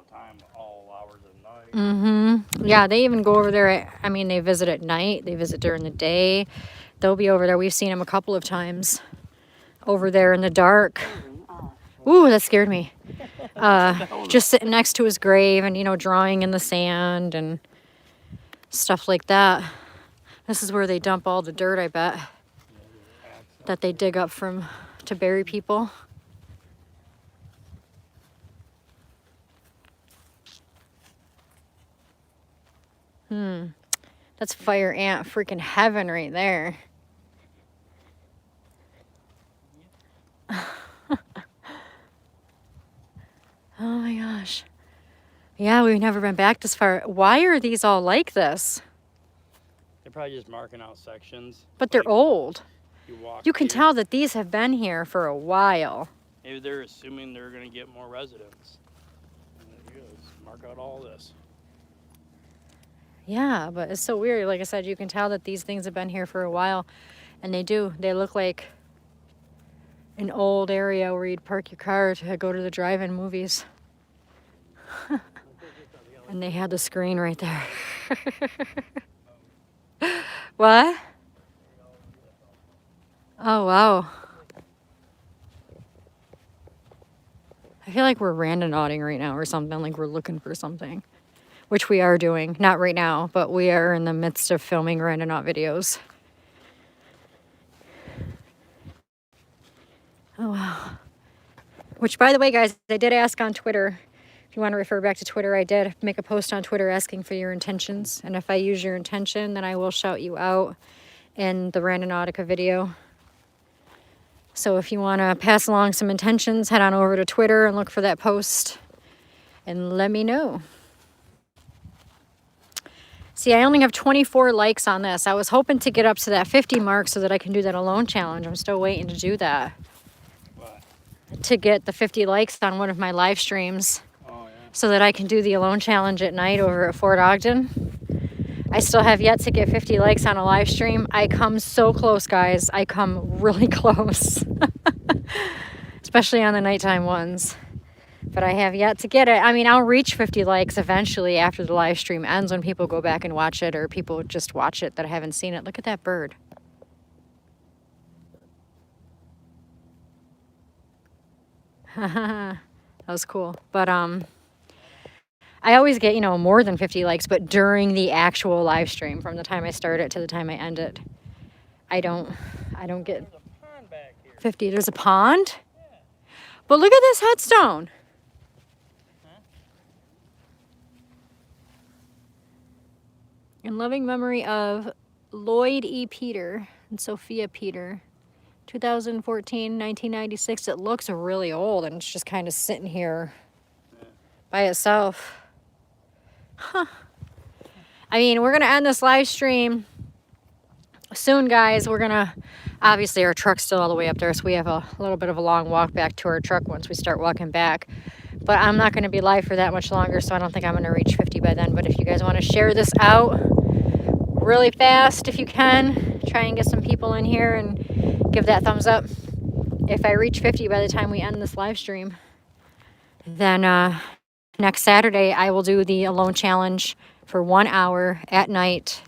Speaker 2: time, all hours of night.
Speaker 1: Mm-hmm. Yeah, they even go over there. I mean, they visit at night. They visit during the day. They'll be over there. We've seen them a couple of times over there in the dark. Ooh, that scared me. Just sitting next to his grave and, you know, drawing in the sand and stuff like that. This is where they dump all the dirt, I bet, that they dig up to bury people. That's fire ant freaking heaven right there. Oh my gosh. Yeah, we've never been back this far. Why are these all like this?
Speaker 2: They're probably just marking out sections.
Speaker 1: But they're old. You can
Speaker 2: here.
Speaker 1: tell that these have been here for a while.
Speaker 2: Maybe they're assuming they're going to get more residents. And there you go. Just mark out all this.
Speaker 1: Yeah, but it's so weird. Like I said, you can tell that these things have been here for a while. And they do. They look like an old area where you'd park your car to go to the drive-in movies. And they had the screen right there. What? Oh, wow. I feel like we're randonauting right now or something, like we're looking for something. Which we are doing. Not right now, but we are in the midst of filming randonaut videos. Oh, wow. Which, by the way, guys, I did ask on Twitter. If you want to refer back to Twitter, I did make a post on Twitter asking for your intentions. And if I use your intention, then I will shout you out in the Randonautica video. So if you want to pass along some intentions, head on over to Twitter and look for that post and let me know. See, I only have 24 likes on this. I was hoping to get up to that 50 mark so that I can do that alone challenge. I'm still waiting to do that.
Speaker 2: What?
Speaker 1: To get the 50 likes on one of my live streams.
Speaker 2: Oh, yeah.
Speaker 1: So that I can do the alone challenge at night over at Fort Ogden. I still have yet to get 50 likes on a live stream. I come so close, guys. I come really close. Especially on the nighttime ones. But I have yet to get it. I mean, I'll reach 50 likes eventually after the live stream ends when people go back and watch it or people just watch it that haven't seen it. Look at that bird. That was cool. But I always get, you know, more than 50 likes, but during the actual live stream, from the time I start it to the time I end it, I don't get 50. There's a pond?
Speaker 2: Yeah.
Speaker 1: But look at this headstone. In loving memory of Lloyd E. Peter and Sophia Peter, 2014, 1996. It looks really old and it's just kind of sitting here by itself. Huh. I mean, we're going to end this live stream soon, guys. We're going to, obviously our truck's still all the way up there, so we have a little bit of a long walk back to our truck once we start walking back. But I'm not going to be live for that much longer, so I don't think I'm going to reach 50 by then. But if you guys want to share this out really fast, if you can, try and get some people in here and give that thumbs up. If I reach 50 by the time we end this live stream, then next Saturday I will do the alone challenge for 1 hour at night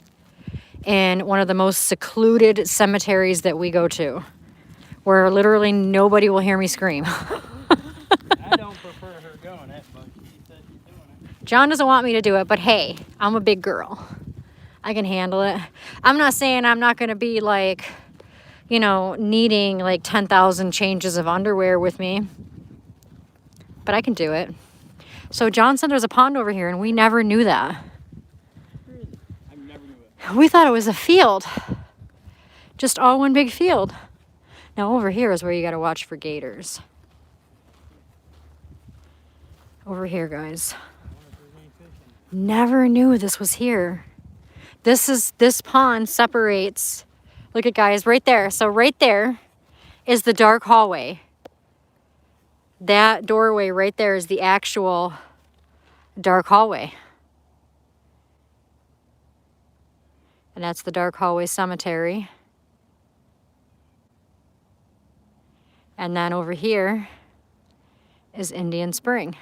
Speaker 1: in one of the most secluded cemeteries that we go to, where literally nobody will hear me scream.
Speaker 2: I don't prefer her going that
Speaker 1: John doesn't want me to do it, but hey, I'm a big girl. I can handle it. I'm not saying I'm not going to be like, you know, needing like 10,000 changes of underwear with me, but I can do it. So John said there's a pond over here, and we never knew that.
Speaker 2: I never knew it.
Speaker 1: We thought it was a field. Just all one big field. Now over here is where you got to watch for gators. Over here, guys. Never knew this was here. This pond separates. Look at, guys, right there. So right there is the dark hallway. That doorway right there is the actual dark hallway. And that's the dark hallway cemetery. And then over here is Indian Spring.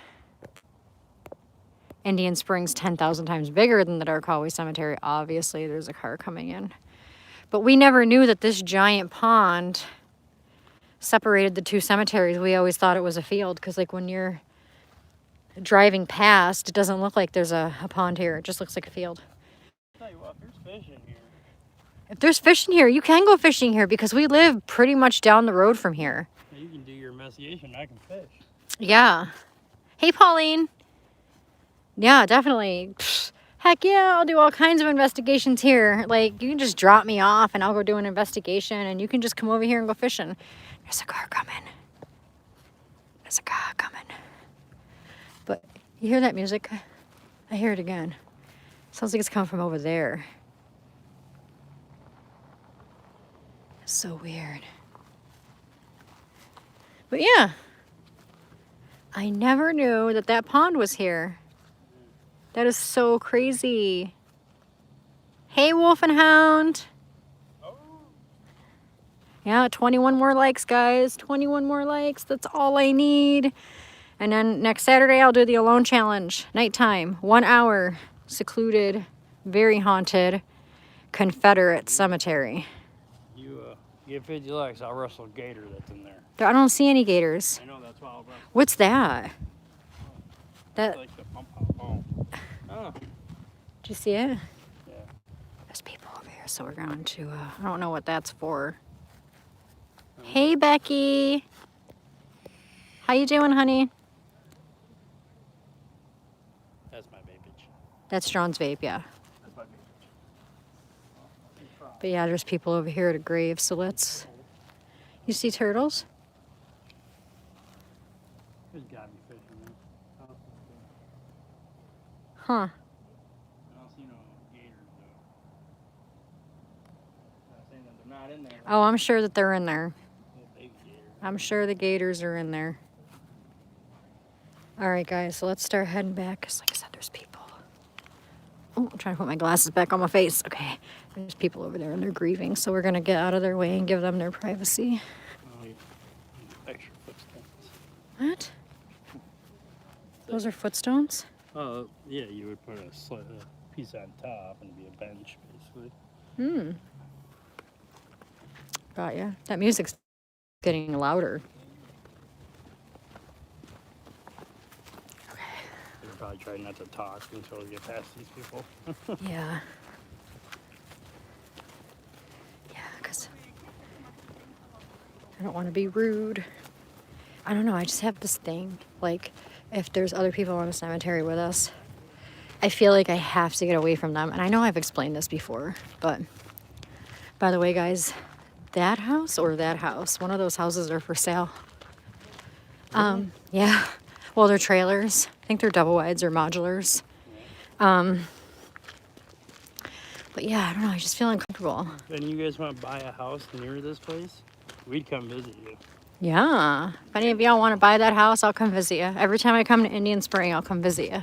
Speaker 1: Indian Spring's 10,000 times bigger than the Dark Hallway Cemetery. Obviously, there's a car coming in. But we never knew that this giant pond separated the two cemeteries. We always thought it was a field because, like, when you're driving past, it doesn't look like there's a pond here. It just looks like a field.
Speaker 2: I'll tell you what, there's fish in here.
Speaker 1: If there's fish in here, you can go fishing here because we live pretty much down the road from here.
Speaker 2: You can do your investigation. I can fish.
Speaker 1: Yeah. Hey, Pauline. Yeah, definitely. Heck yeah, I'll do all kinds of investigations here. Like, you can just drop me off and I'll go do an investigation and you can just come over here and go fishing. There's a car coming. There's a car coming. But you hear that music? I hear it again. Sounds like it's coming from over there. It's so weird. But yeah, I never knew that that pond was here. That is so crazy. Hey, Wolf and Hound. Yeah, 21 more likes, guys. 21 more likes. That's all I need. And then next Saturday, I'll do the Alone Challenge. Nighttime, 1 hour, secluded, very haunted, Confederate cemetery.
Speaker 2: You get 50 likes, I'll wrestle a gator that's in there.
Speaker 1: I don't see any gators.
Speaker 2: I know, that's why I'll wrestle.
Speaker 1: What's that? That.
Speaker 2: Like the pump out. Oh.
Speaker 1: Did you see it?
Speaker 2: Yeah.
Speaker 1: There's people over here, so we're going to, I don't know what that's for. Hey, Becky. How you doing, honey?
Speaker 2: That's my vapage.
Speaker 1: That's John's vape, yeah.
Speaker 2: That's my vapage.
Speaker 1: But yeah, there's people over here at a grave, so let's... You see turtles?
Speaker 2: There's gotta be fish in there.
Speaker 1: Huh.
Speaker 2: I don't see no gators, though. I'm not saying that they're not in there.
Speaker 1: Oh, I'm sure that they're in there.
Speaker 2: Little baby gators.
Speaker 1: I'm sure the gators are in there. All right, guys, so let's start heading back, because like I said, there's people. Oh, I'm trying to put my glasses back on my face. Okay, there's people over there and they're grieving, so we're going to get out of their way and give them their privacy.
Speaker 2: Oh, yeah. Extra footsteps.
Speaker 1: What? Those are footstones?
Speaker 2: Oh, yeah, you would put a piece on top and it'd be a bench, basically.
Speaker 1: Hmm. Got ya. That music's getting louder.
Speaker 2: They would probably try not to talk until we get past these people.
Speaker 1: Yeah. Yeah, because I don't want to be rude. I don't know. I just have this thing. Like, if there's other people in a cemetery with us, I feel like I have to get away from them. And I know I've explained this before, but by the way, guys, that house or that house, one of those houses are for sale. Yeah. Well, they're trailers. I think they're double wides or modulars. But yeah, I don't know. I just feel uncomfortable.
Speaker 2: And you guys want to buy a house near this place? We'd come visit you.
Speaker 1: Yeah. If any of y'all want to buy that house, I'll come visit you. Every time I come to Indian Spring, I'll come visit you.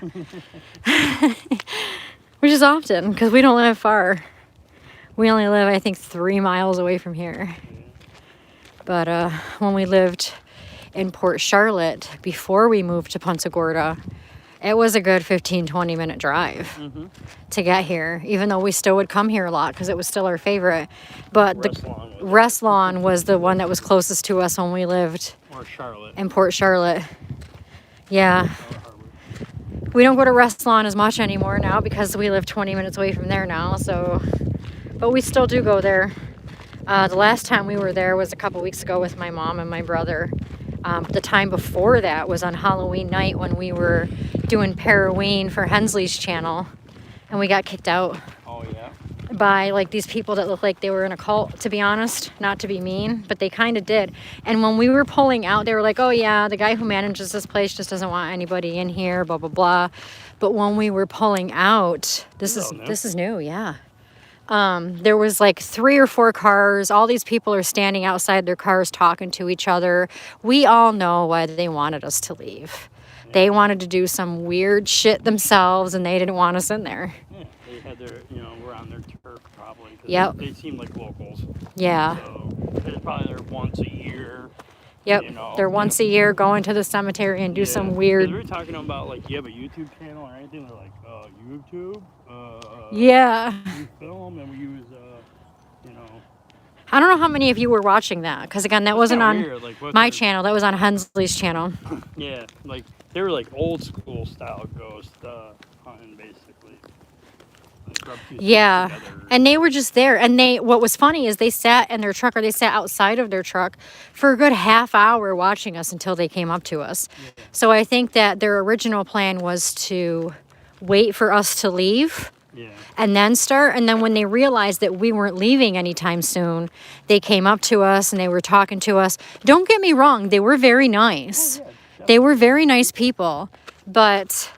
Speaker 1: Which is often, because we don't live far. We only live, I think, 3 miles away from here. But when we lived in Port Charlotte, before we moved to Punta Gorda, it was a good 15-20 minute drive to get here, even though we still would come here a lot because it was still our favorite. But the Restlawn was the one that was closest to us when we lived
Speaker 2: or Charlotte.
Speaker 1: in Port Charlotte. Yeah. We don't go to Restlawn as much anymore now because we live 20 minutes away from there now. So, but we still do go there. The last time we were there was a couple weeks ago with my mom and my brother. The time before that was on Halloween night when we were doing Paroween for Hensley's channel, and we got kicked out.
Speaker 2: Oh yeah.
Speaker 1: By like these people that look like they were in a cult, to be honest, not to be mean, but they kind of did. And when we were pulling out, they were like, oh yeah, the guy who manages this place just doesn't want anybody in here, blah blah blah. But when we were pulling out, this is new, yeah. There was like 3 or 4 cars. All these people are standing outside their cars talking to each other. We all know why they wanted us to leave. Yeah. They wanted to do some weird shit themselves, and they didn't want us in there.
Speaker 2: Yeah, they had their, we're on their turf probably.
Speaker 1: Yep.
Speaker 2: They seem like locals.
Speaker 1: Yeah.
Speaker 2: So they're probably there once a year.
Speaker 1: Yep. They're once a year going to the cemetery and do some weird.
Speaker 2: We were talking about like, you have a YouTube channel or anything? They're like, YouTube.
Speaker 1: Yeah.
Speaker 2: We film and we use,
Speaker 1: I don't know how many of you were watching that, because again, that wasn't on my channel. That was on Hensley's channel.
Speaker 2: Yeah, like they were like old school style ghost hunting, basically. Like,
Speaker 1: yeah, and they were just there. And what was funny is they sat in their truck, or they sat outside of their truck for a good half hour watching us until they came up to us. Yeah. So I think that their original plan was to wait for us to leave. Yeah. And then start. And then when they realized that we weren't leaving anytime soon, they came up to us and they were talking to us. Don't get me wrong. They were very nice. Oh, yeah. They were very nice people. But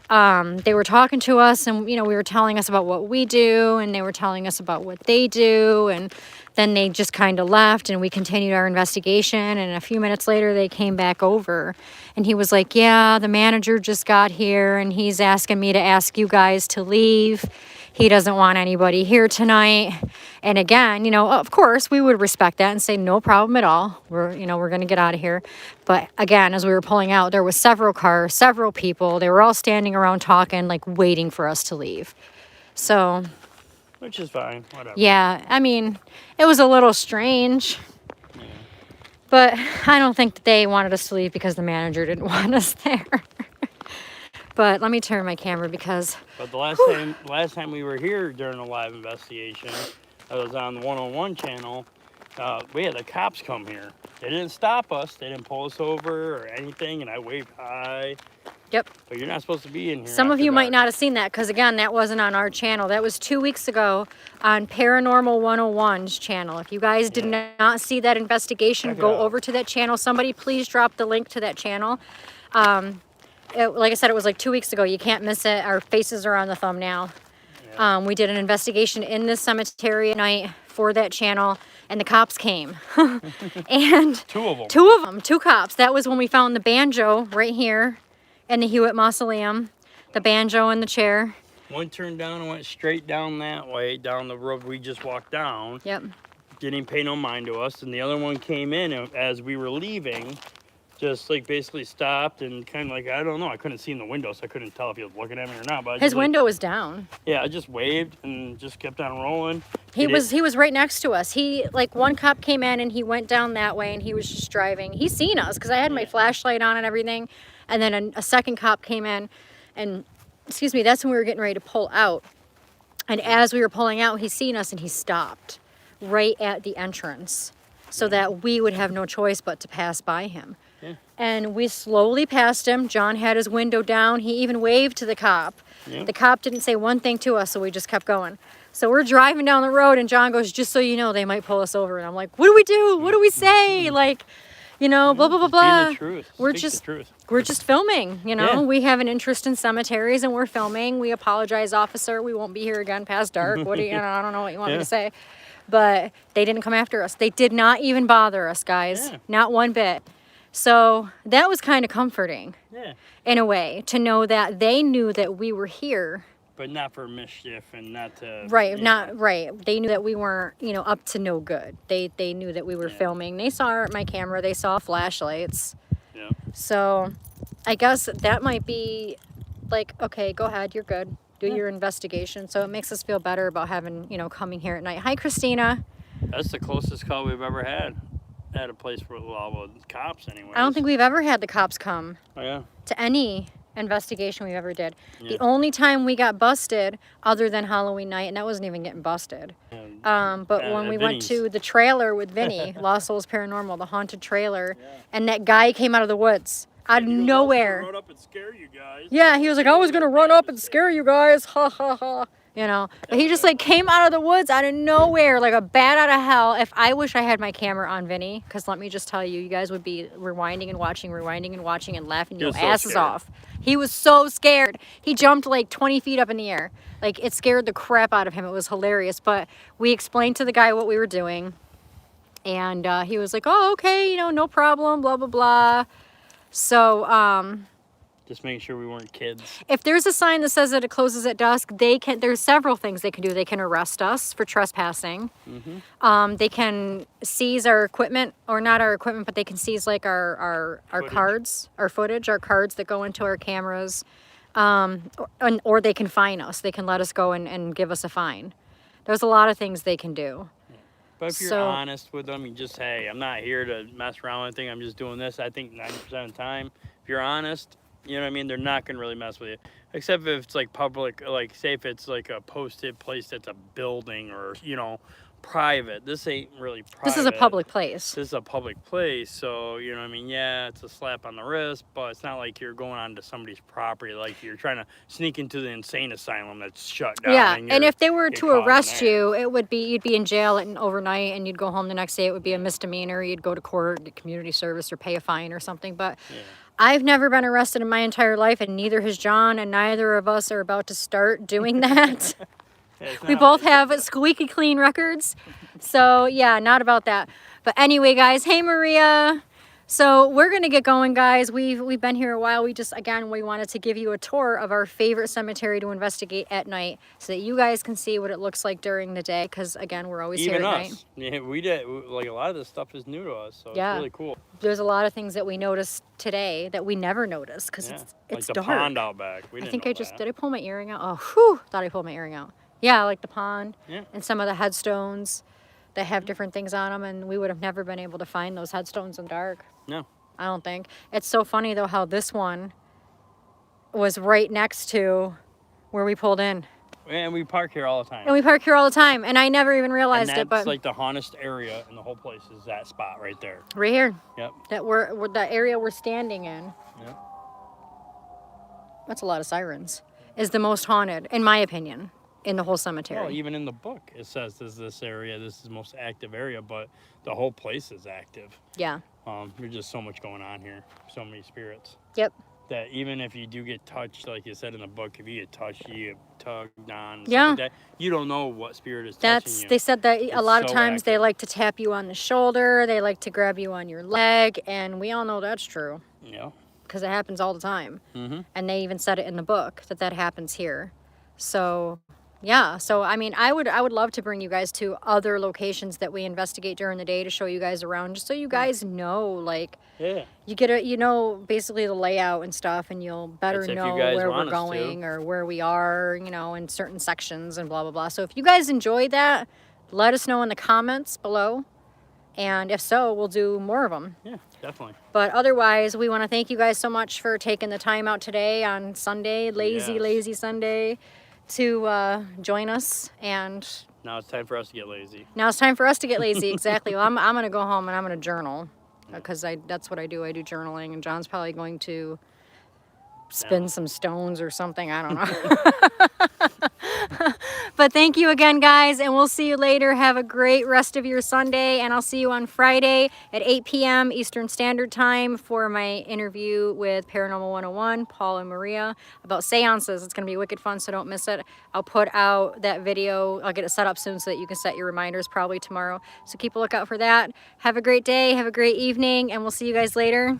Speaker 1: they were talking to us, and, we were telling us about what we do, and they were telling us about what they do. And then they just kind of left, and we continued our investigation. And a few minutes later, they came back over. And he was like, yeah, the manager just got here, and he's asking me to ask you guys to leave. He doesn't want anybody here tonight. And again, of course, we would respect that and say, no problem at all. We're going to get out of here. But again, as we were pulling out, there was several cars, several people. They were all standing around talking, like waiting for us to leave. So.
Speaker 2: Which is fine, whatever.
Speaker 1: Yeah, I mean, it was a little strange. Yeah. But I don't think that they wanted us to leave because the manager didn't want us there. But let me turn my camera because...
Speaker 2: But the last time we were here during a live investigation, I was on the 101 channel, we had the cops come here. They didn't stop us. They didn't pull us over or anything, and I waved hi.
Speaker 1: Yep.
Speaker 2: But you're not supposed to be in here.
Speaker 1: Some of you might not have seen that because, again, that wasn't on our channel. That was 2 weeks ago on Paranormal 101's channel. If you guys did not see that investigation, go over to that channel. Somebody please drop the link to that channel. Like I said, it was like 2 weeks ago. You can't miss it. Our faces are on the thumbnail. Yeah. We did an investigation in this cemetery at night for that channel, and the cops came. And
Speaker 2: two of them.
Speaker 1: 2 cops. That was when we found the banjo right here in the Hewitt Mausoleum. The banjo in the chair.
Speaker 2: One turned down and went straight down that way, down the road we just walked down.
Speaker 1: Yep.
Speaker 2: Didn't pay no mind to us. And the other one came in as we were leaving. Just like basically stopped and kind of like, I don't know, I couldn't see in the window, so I couldn't tell if he was looking at me or not. But
Speaker 1: his window was down.
Speaker 2: Yeah, I just waved and just kept on rolling.
Speaker 1: He was right next to us. One cop came in and he went down that way and he was just driving. He seen us because I had my flashlight on and everything. And then a second cop came in and, excuse me, that's when we were getting ready to pull out. And as we were pulling out, he seen us and he stopped right at the entrance so that we would have no choice but to pass by him. Yeah. And we slowly passed him. John had his window down. He even waved to the cop. Yeah. The cop didn't say one thing to us, so we just kept going. So we're driving down the road, and John goes, just so you know, they might pull us over. And I'm like, what do we do? What do we say? Like, blah, blah, blah, blah.
Speaker 2: The truth.
Speaker 1: We're just filming, Yeah. We have an interest in cemeteries, and we're filming. We apologize, officer. We won't be here again past dark. What do you, I don't know what you want me to say. But they didn't come after us. They did not even bother us, guys. Yeah. Not one bit. So that was kind of comforting, in a way, to know that they knew that we were here.
Speaker 2: But not for mischief and not to...
Speaker 1: Right, right. They knew that we weren't, up to no good. They knew that we were filming. They saw my camera. They saw flashlights. Yeah. So I guess that might be like, okay, go ahead. You're good. Do your investigation. So it makes us feel better about having, coming here at night. Hi, Christina.
Speaker 2: That's the closest call we've ever had. At a place with cops anyway.
Speaker 1: I don't think we've ever had the cops come.
Speaker 2: Oh, yeah?
Speaker 1: To any investigation we've ever did.
Speaker 2: Yeah.
Speaker 1: The only time we got busted, other than Halloween night, and that wasn't even getting busted. But when we went to the trailer with Vinny, Lost Souls Paranormal, the haunted trailer, and that guy came out of the woods out of nowhere.
Speaker 2: Run up and scare you guys.
Speaker 1: Yeah, he was like, I was gonna run up and scare you guys, ha ha ha. You know, but he just like came out of the woods out of nowhere, like a bat out of hell. If I wish I had my camera on Vinny, because let me just tell you, you guys would be rewinding and watching and laughing your asses off. He was so scared. He jumped like 20 feet up in the air. Like, it scared the crap out of him. It was hilarious. But we explained to the guy what we were doing. And he was like, oh, okay, you know, no problem, blah, blah, blah. So,
Speaker 2: just making sure we weren't kids.
Speaker 1: if there's a sign that says that it closes at dusk, there's several things they can do. They can arrest us for trespassing. They can seize our equipment, or not our equipment, but they can seize like our cards, our footage, our cards that go into our cameras. Or they can fine us. They can let us go and give us a fine. There's a lot of things they can do.
Speaker 2: But if you're honest with them, you just say, I'm not here to mess around with anything. I'm just doing this. I think 90% of the time, if you're honest, you know what I mean? They're not going to really mess with you. Except if it's like public, like say if it's like a posted place that's a building or, you know, private. This ain't really private.
Speaker 1: This is a public place.
Speaker 2: This is a public place. So, you know what I mean? Yeah, it's a slap on the wrist, but it's not like you're going onto somebody's property. Like you're trying to sneak into the insane asylum that's shut down.
Speaker 1: Yeah, and if they were to arrest you, it would be, you'd be in jail overnight and you'd go home the next day. It would be a misdemeanor. You'd go to court, get community service, or pay a fine or something. But I've never been arrested in my entire life, and neither has John, and neither of us are about to start doing that. We both have squeaky clean records. So, yeah, not about that. But anyway, guys, hey, Maria. So we're going to get going, guys. We've been here a while. We wanted to give you a tour of our favorite cemetery to investigate at night so that you guys can see what it looks like during the day, because, again, we're always here at night.
Speaker 2: Yeah, we did. Like, a lot of this stuff is new to us, so it's really cool.
Speaker 1: There's a lot of things that we noticed today that we never noticed because it's
Speaker 2: like the
Speaker 1: dark.
Speaker 2: Pond out back.
Speaker 1: I think I just, did I pull my earring out? Oh, whew, thought I pulled my earring out. Yeah, like the pond and some of the headstones that have different things on them, and we would have never been able to find those headstones in the dark.
Speaker 2: No.
Speaker 1: I don't think. It's so funny, though, how this one was right next to where we pulled in.
Speaker 2: And we park here all the time.
Speaker 1: And I never even realized it. But
Speaker 2: like the hauntest area in the whole place is that spot right there.
Speaker 1: Right here.
Speaker 2: Yep.
Speaker 1: The area we're standing in.
Speaker 2: Yep.
Speaker 1: That's a lot of sirens. Is the most haunted, in my opinion, in the whole cemetery.
Speaker 2: Well, even in the book, it says this area, this is the most active area, but the whole place is active.
Speaker 1: Yeah.
Speaker 2: There's just so much going on here. So many spirits.
Speaker 1: Yep.
Speaker 2: That even if you do get touched, like you said in the book, if you get touched, you get tugged on.
Speaker 1: Yeah.
Speaker 2: Like that, you don't know what spirit is touching you.
Speaker 1: They said that a lot of times they like to tap you on the shoulder. They like to grab you on your leg. And we all know that's true.
Speaker 2: Yeah.
Speaker 1: Because it happens all the time.
Speaker 2: Mm-hmm. And
Speaker 1: they even said it in the book that happens here. So... yeah, so I mean, I would love to bring you guys to other locations that we investigate during the day to show you guys around, just so you guys know, like, you get basically the layout and stuff, and you'll better know where we're going or where we are, you know, in certain sections and blah blah blah. So if you guys enjoyed that, let us know in the comments below, and if so, we'll do more of them.
Speaker 2: Yeah, definitely.
Speaker 1: But otherwise, we want to thank you guys so much for taking the time out today on Sunday, lazy Sunday, to join us. And
Speaker 2: now it's time for us to get lazy.
Speaker 1: Exactly. Well, I'm going to go home and I'm going to journal, because that's what I do. I do journaling, and John's probably going to spin some stones or something. I don't know. But thank you again, guys, and we'll see you later. Have a great rest of your Sunday, and I'll see you on Friday at 8 p.m. Eastern Standard Time for my interview with Paranormal 101, Paul and Maria, about seances. It's going to be wicked fun, so don't miss it. I'll put out that video. I'll get it set up soon so that you can set your reminders probably tomorrow. So keep a lookout for that. Have a great day. Have a great evening, and we'll see you guys later.